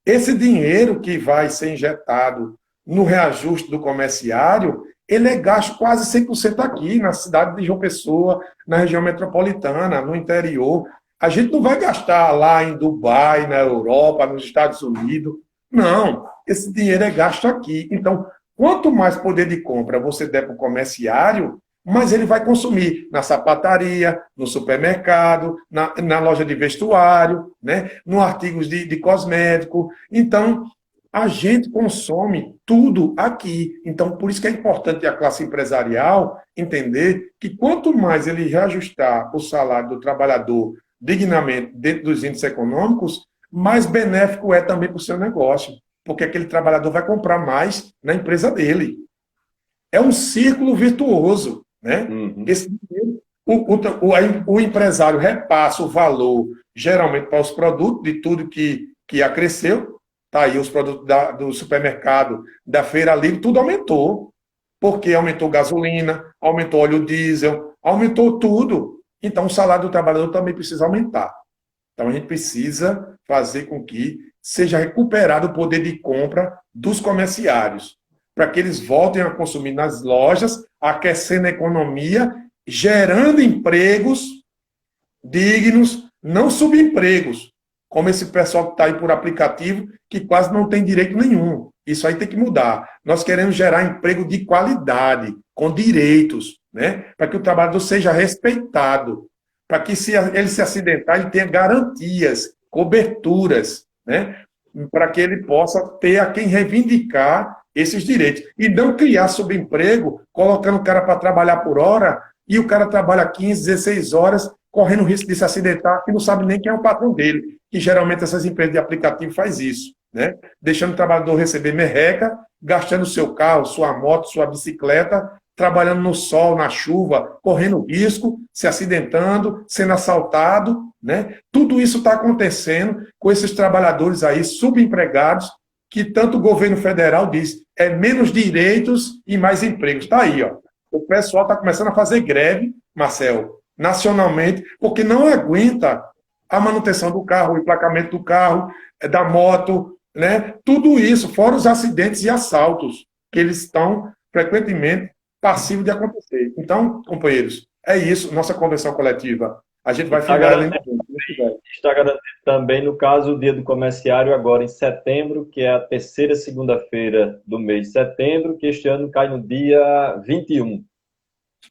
Esse dinheiro que vai ser injetado no reajuste do comerciário, ele é gasto quase 100% aqui, na cidade de João Pessoa, na região metropolitana, no interior. A gente não vai gastar lá em Dubai, na Europa, nos Estados Unidos. Não, esse dinheiro é gasto aqui. Então, quanto mais poder de compra você der para o comerciário, mais ele vai consumir na sapataria, no supermercado, na loja de vestuário, né? No artigos de cosmético. Então, a gente consome tudo aqui. Então, por isso que é importante a classe empresarial entender que quanto mais ele reajustar o salário do trabalhador dignamente dentro dos índices econômicos, mais benéfico é também para o seu negócio, porque aquele trabalhador vai comprar mais na empresa dele. É um círculo virtuoso, né? Esse dinheiro o empresário repassa o valor, geralmente, para os produtos de tudo que acresceu. Tá aí os produtos do supermercado, da feira livre, tudo aumentou. Porque aumentou gasolina, aumentou óleo diesel, aumentou tudo. Então, o salário do trabalhador também precisa aumentar. Então, a gente precisa fazer com que seja recuperado o poder de compra dos comerciários, para que eles voltem a consumir nas lojas, aquecendo a economia, gerando empregos dignos, não subempregos, como esse pessoal que está aí por aplicativo, que quase não tem direito nenhum. Isso aí tem que mudar. Nós queremos gerar emprego de qualidade, com direitos, né? Para que o trabalhador seja respeitado, para que se ele se acidentar, ele tenha garantias, coberturas, né? Para que ele possa ter a quem reivindicar esses direitos. E não criar subemprego, colocando o cara para trabalhar por hora, e o cara trabalha 15, 16 horas, correndo o risco de se acidentar, que não sabe nem quem é o patrão dele, que geralmente essas empresas de aplicativo faz isso, né? Deixando o trabalhador receber merreca, gastando seu carro, sua moto, sua bicicleta, trabalhando no sol, na chuva, correndo risco, se acidentando, sendo assaltado, né? Tudo isso está acontecendo com esses trabalhadores aí subempregados, que tanto o governo federal diz, é menos direitos e mais empregos. Está aí, ó. O pessoal está começando a fazer greve, Marcel, nacionalmente, porque não aguenta a manutenção do carro, o emplacamento do carro, da moto, né? Tudo isso, fora os acidentes e assaltos, que eles estão frequentemente passivos de acontecer. Então, companheiros, é isso, nossa convenção coletiva. A gente vai ficar além Está garantido também, no caso, o Dia do Comerciário, agora em setembro, que é a terceira segunda-feira do mês de setembro, que este ano cai no dia 21.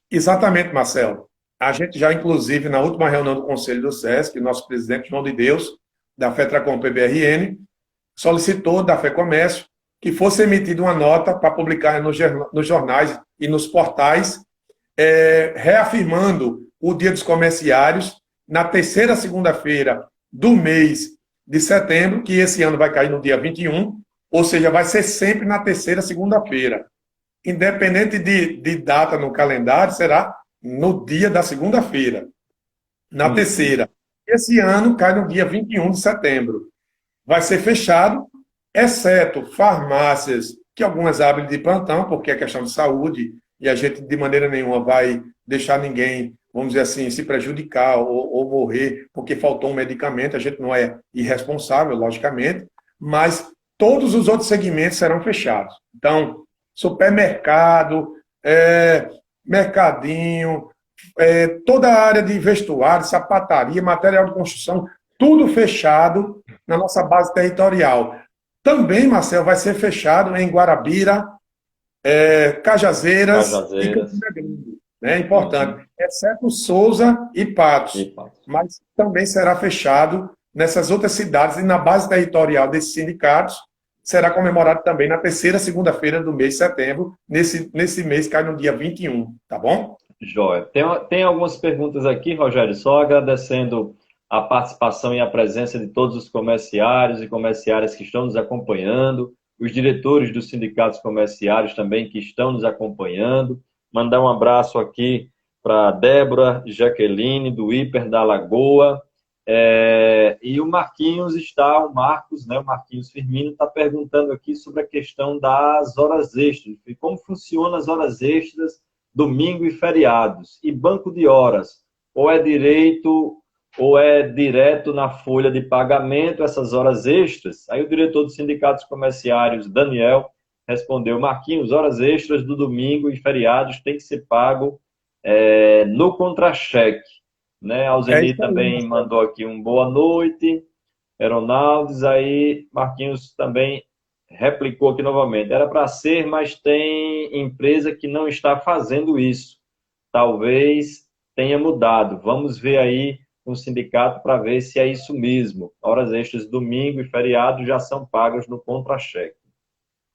Exatamente, Marcelo. A gente já, inclusive, na última reunião do Conselho do SESC, nosso presidente João de Deus, da FETRACOM PBRN, solicitou da FEComércio que fosse emitida uma nota para publicar nos jornais e nos portais, reafirmando o Dia dos Comerciários na terceira segunda-feira do mês de setembro, que esse ano vai cair no dia 21, ou seja, vai ser sempre na terceira segunda-feira. Independente de data no calendário, será no dia da segunda-feira, na terceira. Esse ano cai no dia 21 de setembro. Vai ser fechado, exceto farmácias, que algumas abrem de plantão, porque é questão de saúde, e a gente de maneira nenhuma vai deixar ninguém, vamos dizer assim, se prejudicar ou morrer porque faltou um medicamento. A gente não é irresponsável, logicamente, mas todos os outros segmentos serão fechados. Então, supermercado, mercadinho, toda a área de vestuário, sapataria, material de construção, tudo fechado na nossa base territorial. Também, Marcel, vai ser fechado em Guarabira, Cajazeiras e Campina Grande. É importante, exceto Souza e Patos. Mas também será fechado nessas outras cidades e na base territorial desses sindicatos. Será comemorado também na terceira segunda-feira do mês de setembro. Nesse mês cai no dia 21, tá bom? Jóia. Tem algumas perguntas aqui, Rogério, só agradecendo a participação e a presença de todos os comerciários e comerciárias que estão nos acompanhando, os diretores dos sindicatos comerciários também que estão nos acompanhando. Mandar um abraço aqui para Débora Jaqueline, do Hiper da Lagoa. E o Marquinhos o Marquinhos Firmino está perguntando aqui sobre a questão das horas extras, e como funcionam as horas extras, domingo e feriados, e banco de horas, ou é direto na folha de pagamento essas horas extras? Aí o diretor dos sindicatos comerciários, Daniel, respondeu: Marquinhos, horas extras do domingo e feriados tem que ser pago no contra-cheque. Né? A Alzeni também mandou aqui um boa noite. Ronaldes, aí Marquinhos também replicou aqui novamente. Era para ser, mas tem empresa que não está fazendo isso. Talvez tenha mudado. Vamos ver aí com o sindicato para ver se é isso mesmo. Horas extras domingo e feriado já são pagas no contra-cheque.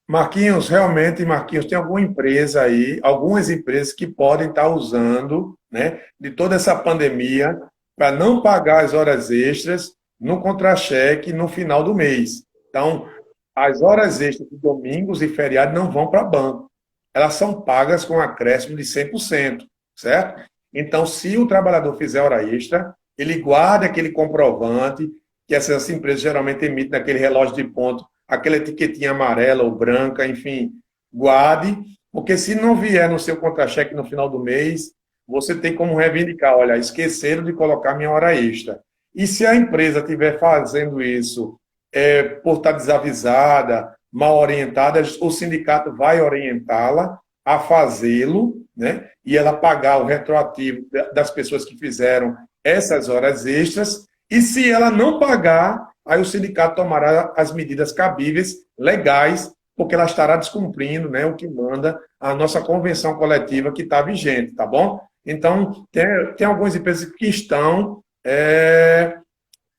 Marquinhos, realmente, Marquinhos, tem alguma empresa aí, algumas empresas que podem estar usando, né, de toda essa pandemia para não pagar as horas extras no contra-cheque no final do mês. Então, as horas extras de domingos e feriados não vão para banco. Elas são pagas com acréscimo de 100%, certo? Então, se o trabalhador fizer hora extra, ele guarda aquele comprovante que essas empresas geralmente emitem naquele relógio de ponto, aquela etiquetinha amarela ou branca, enfim, guarde, porque se não vier no seu contra-cheque no final do mês, você tem como reivindicar, olha, esqueceram de colocar minha hora extra. E se a empresa estiver fazendo isso por estar desavisada, mal orientada, o sindicato vai orientá-la a fazê-lo, né? E ela pagar o retroativo das pessoas que fizeram essas horas extras. E se ela não pagar, aí o sindicato tomará as medidas cabíveis, legais, porque ela estará descumprindo, né, o que manda a nossa convenção coletiva que está vigente, tá bom? Então, tem algumas empresas que estão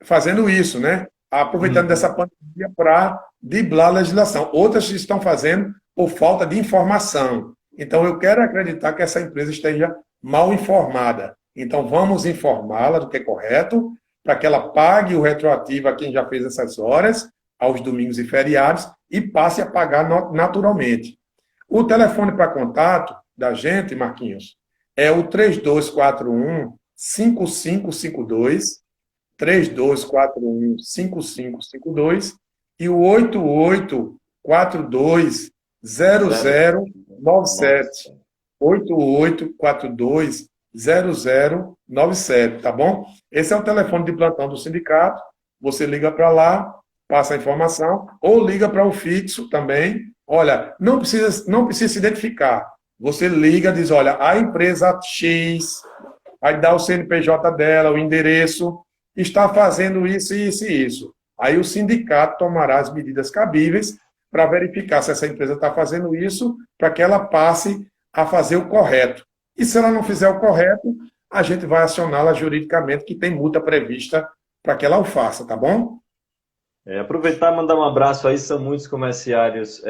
fazendo isso, né? Aproveitando dessa pandemia para driblar a legislação. Outras estão fazendo por falta de informação. Então, eu quero acreditar que essa empresa esteja mal informada. Então, vamos informá-la do que é correto, para que ela pague o retroativo a quem já fez essas horas, aos domingos e feriados, e passe a pagar naturalmente. O telefone para contato da gente, Marquinhos, é o 3241-5552, 3241-5552 e o 8842-0097. 8842-0097, tá bom? Esse é o telefone de plantão do sindicato. Você liga para lá, passa a informação, ou liga para o fixo também. Olha, não precisa se identificar. Você liga, diz, olha, a empresa X, aí dá o CNPJ dela, o endereço, está fazendo isso, isso e isso. Aí o sindicato tomará as medidas cabíveis para verificar se essa empresa está fazendo isso, para que ela passe a fazer o correto. E se ela não fizer o correto, a gente vai acioná-la juridicamente, que tem multa prevista para que ela o faça, tá bom? Aproveitar e mandar um abraço aí, são muitos comerciários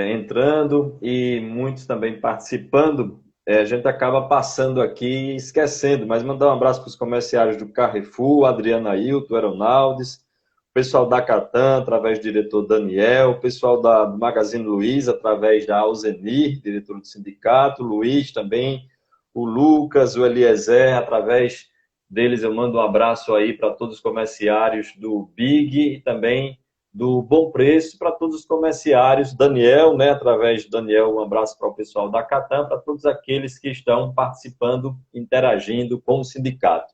entrando e muitos também participando. A gente acaba passando aqui e esquecendo, mas mandar um abraço para os comerciários do Carrefour, Adriana Ailton, Aeronaldes, o pessoal da Catan, através do diretor Daniel, o pessoal do Magazine Luiza, através da Alzenir, diretor do sindicato, o Luiz também, o Lucas, o Eliezer, através deles eu mando um abraço aí para todos os comerciários do Big e também do Bom Preço, para todos os comerciários, Daniel, né, através do Daniel, um abraço para o pessoal da Catan, para todos aqueles que estão participando, interagindo com o sindicato.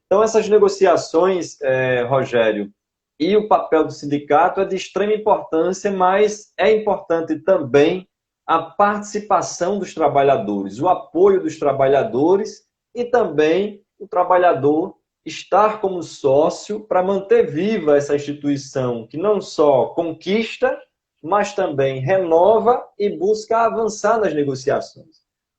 Então, essas negociações, Rogério, e o papel do sindicato é de extrema importância, mas é importante também a participação dos trabalhadores, o apoio dos trabalhadores e também o trabalhador estar como sócio para manter viva essa instituição que não só conquista, mas também renova e busca avançar nas negociações.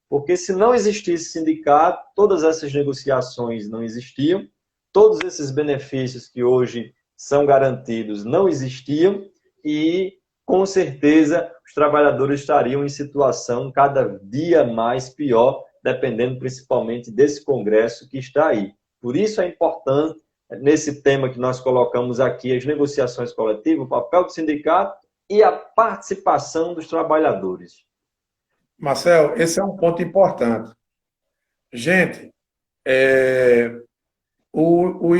Porque se não existisse sindicato, todas essas negociações não existiam, todos esses benefícios que hoje são garantidos não existiam e, com certeza, os trabalhadores estariam em situação cada dia mais pior, dependendo principalmente desse Congresso que está aí. Por isso é importante, nesse tema que nós colocamos aqui, as negociações coletivas, o papel do sindicato e a participação dos trabalhadores. Marcel, esse é um ponto importante. Gente, o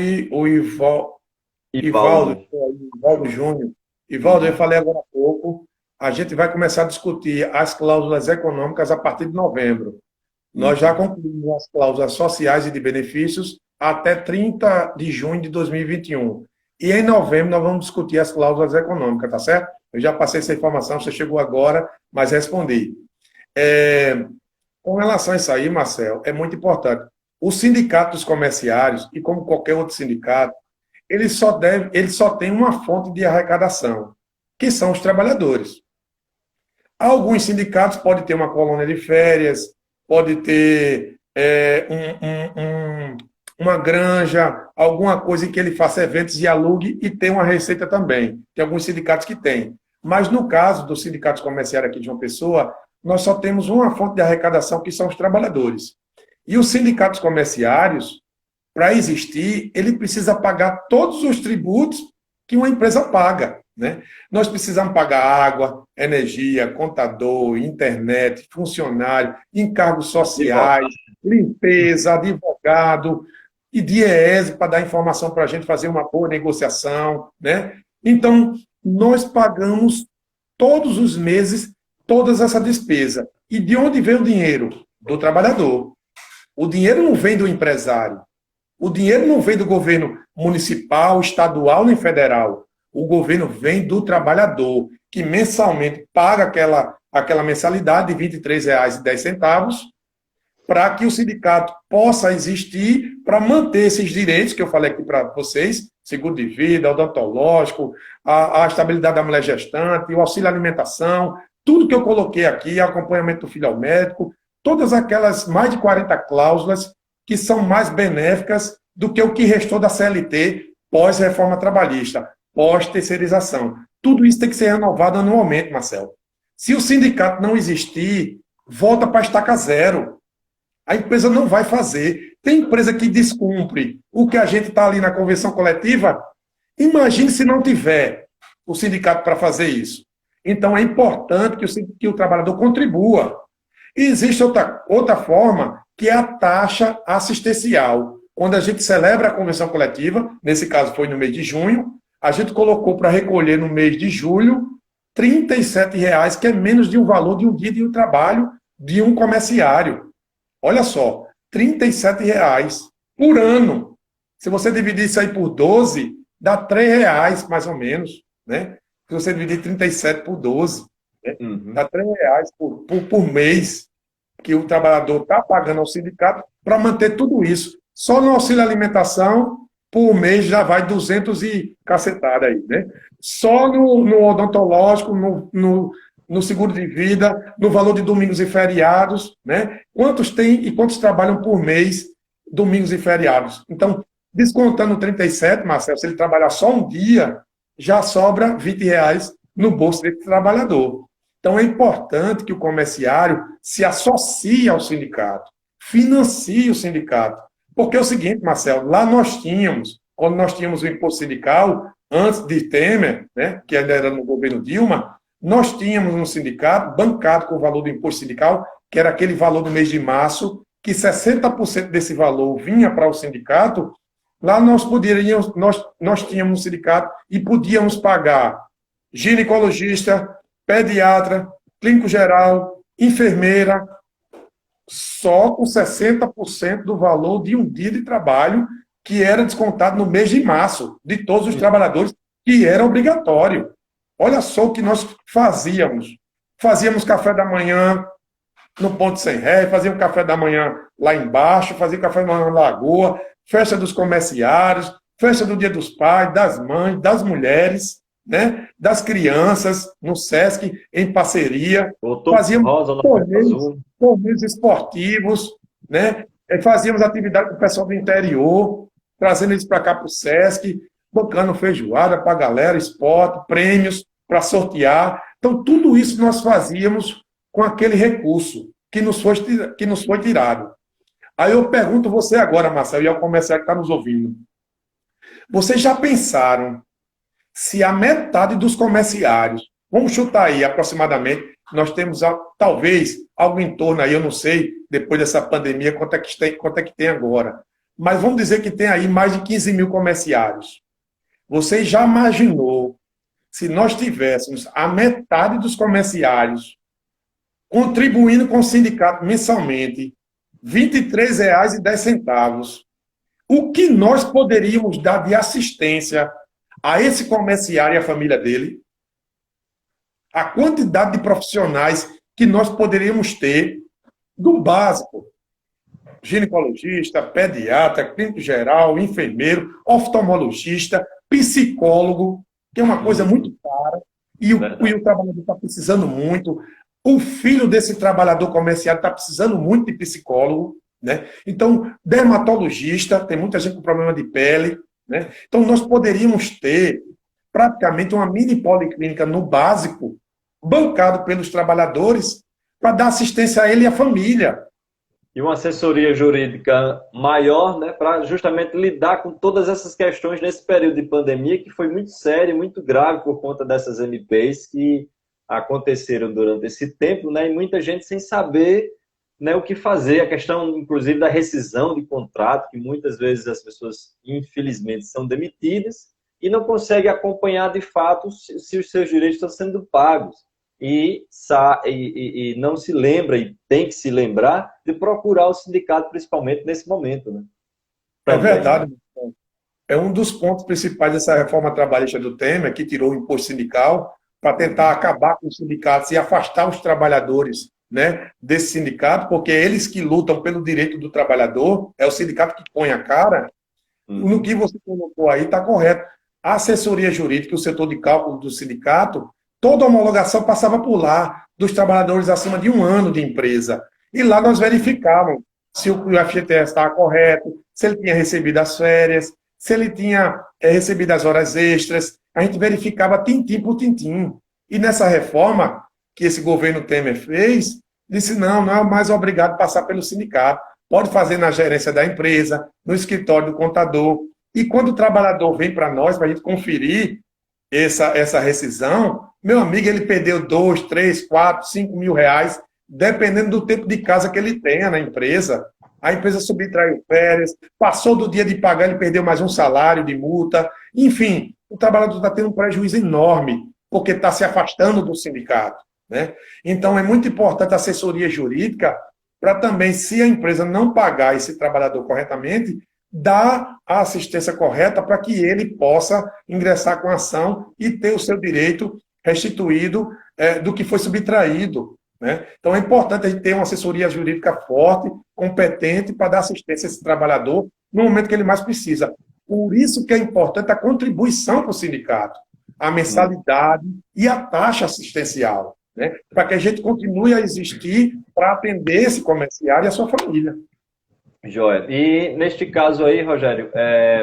Ivaldo Júnior, Ivaldo, eu falei agora há pouco, a gente vai começar a discutir as cláusulas econômicas a partir de novembro. Nós já concluímos as cláusulas sociais e de benefícios até 30 de junho de 2021. E em novembro nós vamos discutir as cláusulas econômicas, tá certo? Eu já passei essa informação, você chegou agora, mas respondi. Com relação a isso aí, Marcel, é muito importante. O sindicato dos comerciários, e como qualquer outro sindicato, ele só tem uma fonte de arrecadação, que são os trabalhadores. Alguns sindicatos podem ter uma colônia de férias, pode ter uma granja, alguma coisa em que ele faça eventos e alugue e tem uma receita também. Tem alguns sindicatos que têm. Mas no caso dos sindicatos comerciários aqui de João Pessoa, nós só temos uma fonte de arrecadação, que são os trabalhadores. E os sindicatos comerciários, para existir, ele precisa pagar todos os tributos que uma empresa paga, né? Nós precisamos pagar água, energia, contador, internet, funcionário, encargos sociais, limpeza, advogado e DIEESE para dar informação para a gente fazer uma boa negociação, né? Então, nós pagamos todos os meses toda essa despesa. E de onde vem o dinheiro? Do trabalhador. O dinheiro não vem do empresário. O dinheiro não vem do governo municipal, estadual nem federal. O governo vem do trabalhador, que mensalmente paga aquela mensalidade de R$ 23,10 para que o sindicato possa existir para manter esses direitos que eu falei aqui para vocês, seguro de vida, odontológico, a estabilidade da mulher gestante, o auxílio alimentação, tudo que eu coloquei aqui, acompanhamento do filho ao médico, todas aquelas mais de 40 cláusulas que são mais benéficas do que o que restou da CLT pós-reforma trabalhista, pós-terceirização. Tudo isso tem que ser renovado anualmente, Marcelo. Se o sindicato não existir, volta para a estaca zero. A empresa não vai fazer. Tem empresa que descumpre o que a gente está ali na convenção coletiva. Imagine se não tiver o sindicato para fazer isso. Então, é importante que o trabalhador contribua. E existe outra forma, que é a taxa assistencial. Quando a gente celebra a convenção coletiva, nesse caso foi no mês de junho, a gente colocou para recolher no mês de julho R$ 37,00, que é menos de um valor de um dia de trabalho de um comerciário. Olha só, R$ 37,00 por ano. Se você dividir isso aí por 12, dá R$ 3,00 mais ou menos, né? Se você dividir 37 por 12, né? Dá R$ 3,00 por mês que o trabalhador está pagando ao sindicato para manter tudo isso. Só no auxílio alimentação, por mês já vai 200 e cacetada aí, né? Só no odontológico, no seguro de vida, no valor de domingos e feriados, né? Quantos tem e quantos trabalham por mês, domingos e feriados? Então, descontando 37, Marcelo, se ele trabalhar só um dia, já sobra R$ 20,00 no bolso desse trabalhador. Então, é importante que o comerciário se associe ao sindicato, financie o sindicato. Porque é o seguinte, Marcelo, lá quando nós tínhamos o imposto sindical, antes de Temer, né, que ainda era no governo Dilma, nós tínhamos um sindicato bancado com o valor do imposto sindical, que era aquele valor do mês de março, que 60% desse valor vinha para o sindicato. Lá nós tínhamos um sindicato e podíamos pagar ginecologista, pediatra, clínico geral, enfermeira, só com 60% do valor de um dia de trabalho que era descontado no mês de março, de todos os trabalhadores, que era obrigatório. Olha só o que nós fazíamos. Fazíamos café da manhã no Ponto Sem Ré, fazíamos café da manhã lá embaixo, fazíamos café da manhã na Lagoa, festa dos comerciários, festa do Dia dos Pais, das mães, das mulheres, né, das crianças, no SESC, em parceria. Fazíamos torneios esportivos, né, fazíamos atividade com o pessoal do interior, trazendo eles para cá para o SESC, bancando feijoada para a galera, esporte, prêmios para sortear. Então, tudo isso nós fazíamos com aquele recurso que nos foi tirado. Aí eu pergunto você agora, Marcelo, e ao comerciário que está nos ouvindo. Vocês já pensaram se a metade dos comerciários, vamos chutar aí aproximadamente, nós temos talvez algo em torno aí, eu não sei, depois dessa pandemia, quanto é que tem agora. Mas vamos dizer que tem aí mais de 15 mil comerciários. Você já imaginou se nós tivéssemos a metade dos comerciários contribuindo com o sindicato mensalmente, R$ 23,10, o que nós poderíamos dar de assistência a esse comerciário e a família dele? A quantidade de profissionais que nós poderíamos ter do básico: ginecologista, pediatra, clínico geral, enfermeiro, oftalmologista, psicólogo, que é uma coisa muito cara, e o trabalhador está precisando muito. O filho desse trabalhador comercial está precisando muito de psicólogo, né? Então, dermatologista, tem muita gente com problema de pele, né? Então, nós poderíamos ter praticamente uma mini policlínica no básico, bancado pelos trabalhadores, para dar assistência a ele e à família. E uma assessoria jurídica maior, né, para justamente lidar com todas essas questões nesse período de pandemia, que foi muito sério, muito grave por conta dessas MPs que aconteceram durante esse tempo, né, e muita gente sem saber né, o que fazer, a questão, inclusive, da rescisão de contrato, que muitas vezes as pessoas, infelizmente, são demitidas e não conseguem acompanhar, de fato, se os seus direitos estão sendo pagos. E não se lembra, e tem que se lembrar, de procurar o sindicato, principalmente nesse momento. Né? É Também, né? verdade. É um dos pontos principais dessa reforma trabalhista do Temer, que tirou o imposto sindical para tentar acabar com os sindicatos e afastar os trabalhadores, né, desse sindicato, porque eles que lutam pelo direito do trabalhador, é o sindicato que põe a cara. No que você colocou aí está correto. A assessoria jurídica, o setor de cálculo do sindicato, toda a homologação passava por lá, dos trabalhadores acima de 1 ano de empresa. E lá nós verificávamos se o FGTS estava correto, se ele tinha recebido as férias, se ele tinha recebido as horas extras. A gente verificava tintim por tintim. E nessa reforma que esse governo Temer fez, disse não é mais obrigado a passar pelo sindicato. Pode fazer na gerência da empresa, no escritório do contador. E quando o trabalhador vem para nós, para a gente conferir essa rescisão, meu amigo, ele perdeu 2, 3, 4, 5 mil reais, dependendo do tempo de casa que ele tenha na empresa. A empresa subtraiu férias, passou do dia de pagar, ele perdeu mais um salário de multa. Enfim, o trabalhador está tendo um prejuízo enorme, porque está se afastando do sindicato. Né? Então, é muito importante a assessoria jurídica para também, se a empresa não pagar esse trabalhador corretamente, dar a assistência correta para que ele possa ingressar com a ação e ter o seu direito restituído do que foi subtraído. Né? Então, é importante a gente ter uma assessoria jurídica forte, competente, para dar assistência a esse trabalhador no momento que ele mais precisa. Por isso que é importante a contribuição para o sindicato, a mensalidade e a taxa assistencial, né? Para que a gente continue a existir para atender esse comerciário e a sua família. Joia. E neste caso aí, Rogério,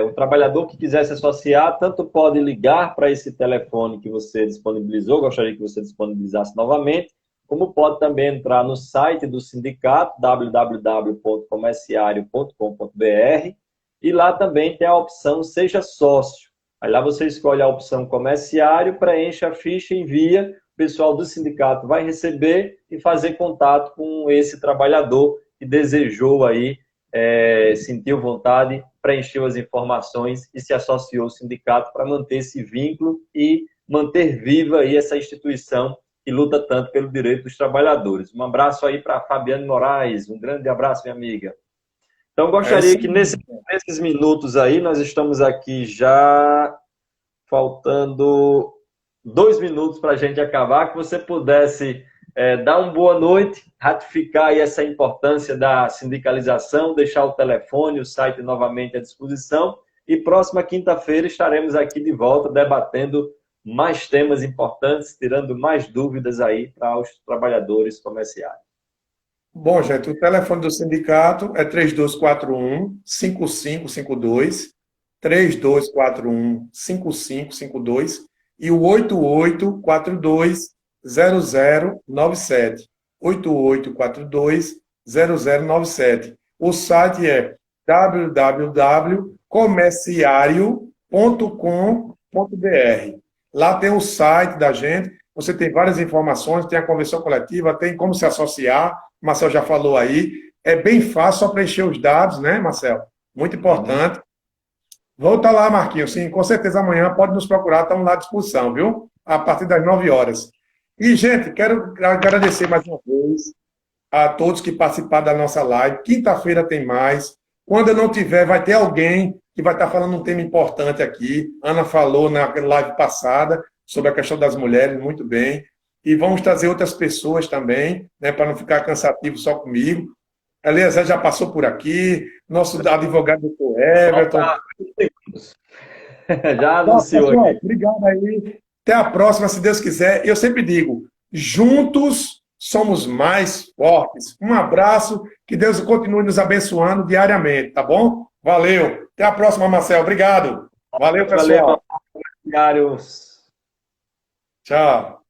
o trabalhador que quiser se associar, tanto pode ligar para esse telefone que você disponibilizou, gostaria que você disponibilizasse novamente, como pode também entrar no site do sindicato, www.comerciario.com.br, e lá também tem a opção Seja Sócio. Aí lá você escolhe a opção Comerciário, preenche a ficha e envia, o pessoal do sindicato vai receber e fazer contato com esse trabalhador que desejou aí, sentiu vontade, preencheu as informações e se associou ao sindicato para manter esse vínculo e manter viva aí essa instituição que luta tanto pelo direito dos trabalhadores. Um abraço aí para Fabiane Moraes, um grande abraço, minha amiga. Então, gostaria que nesses minutos aí, nós estamos aqui já faltando 2 minutos para a gente acabar, que você pudesse dar uma boa noite, ratificar aí essa importância da sindicalização, deixar o telefone, o site novamente à disposição, e próxima quinta-feira estaremos aqui de volta debatendo mais temas importantes, tirando mais dúvidas aí para os trabalhadores comerciais. Bom, gente, o telefone do sindicato é 3241-5552, 3241-5552 e o 8842-0097. 8842-0097. O site é www.comerciario.com.br. Lá tem o site da gente, você tem várias informações, tem a convenção coletiva, tem como se associar, o Marcel já falou aí, é bem fácil, só preencher os dados, né, Marcel? Muito importante. Volta lá, Marquinhos, sim, com certeza amanhã pode nos procurar, estamos lá à disposição, viu? A partir das 9 horas. E, gente, quero agradecer mais uma vez a todos que participaram da nossa live. Quinta-feira tem mais. Quando eu não tiver, vai ter alguém que vai estar falando um tema importante aqui. Ana falou na live passada sobre a questão das mulheres, muito bem. E vamos trazer outras pessoas também, né, para não ficar cansativo só comigo. A Eliezer já passou por aqui, nosso advogado doutor Everton. Já anunciou aqui. Obrigado aí. Até a próxima, se Deus quiser. Eu sempre digo, juntos somos mais fortes. Um abraço, que Deus continue nos abençoando diariamente, tá bom? Valeu. Até a próxima, Marcel. Obrigado. Valeu, pessoal. Valeu, diários. Tchau.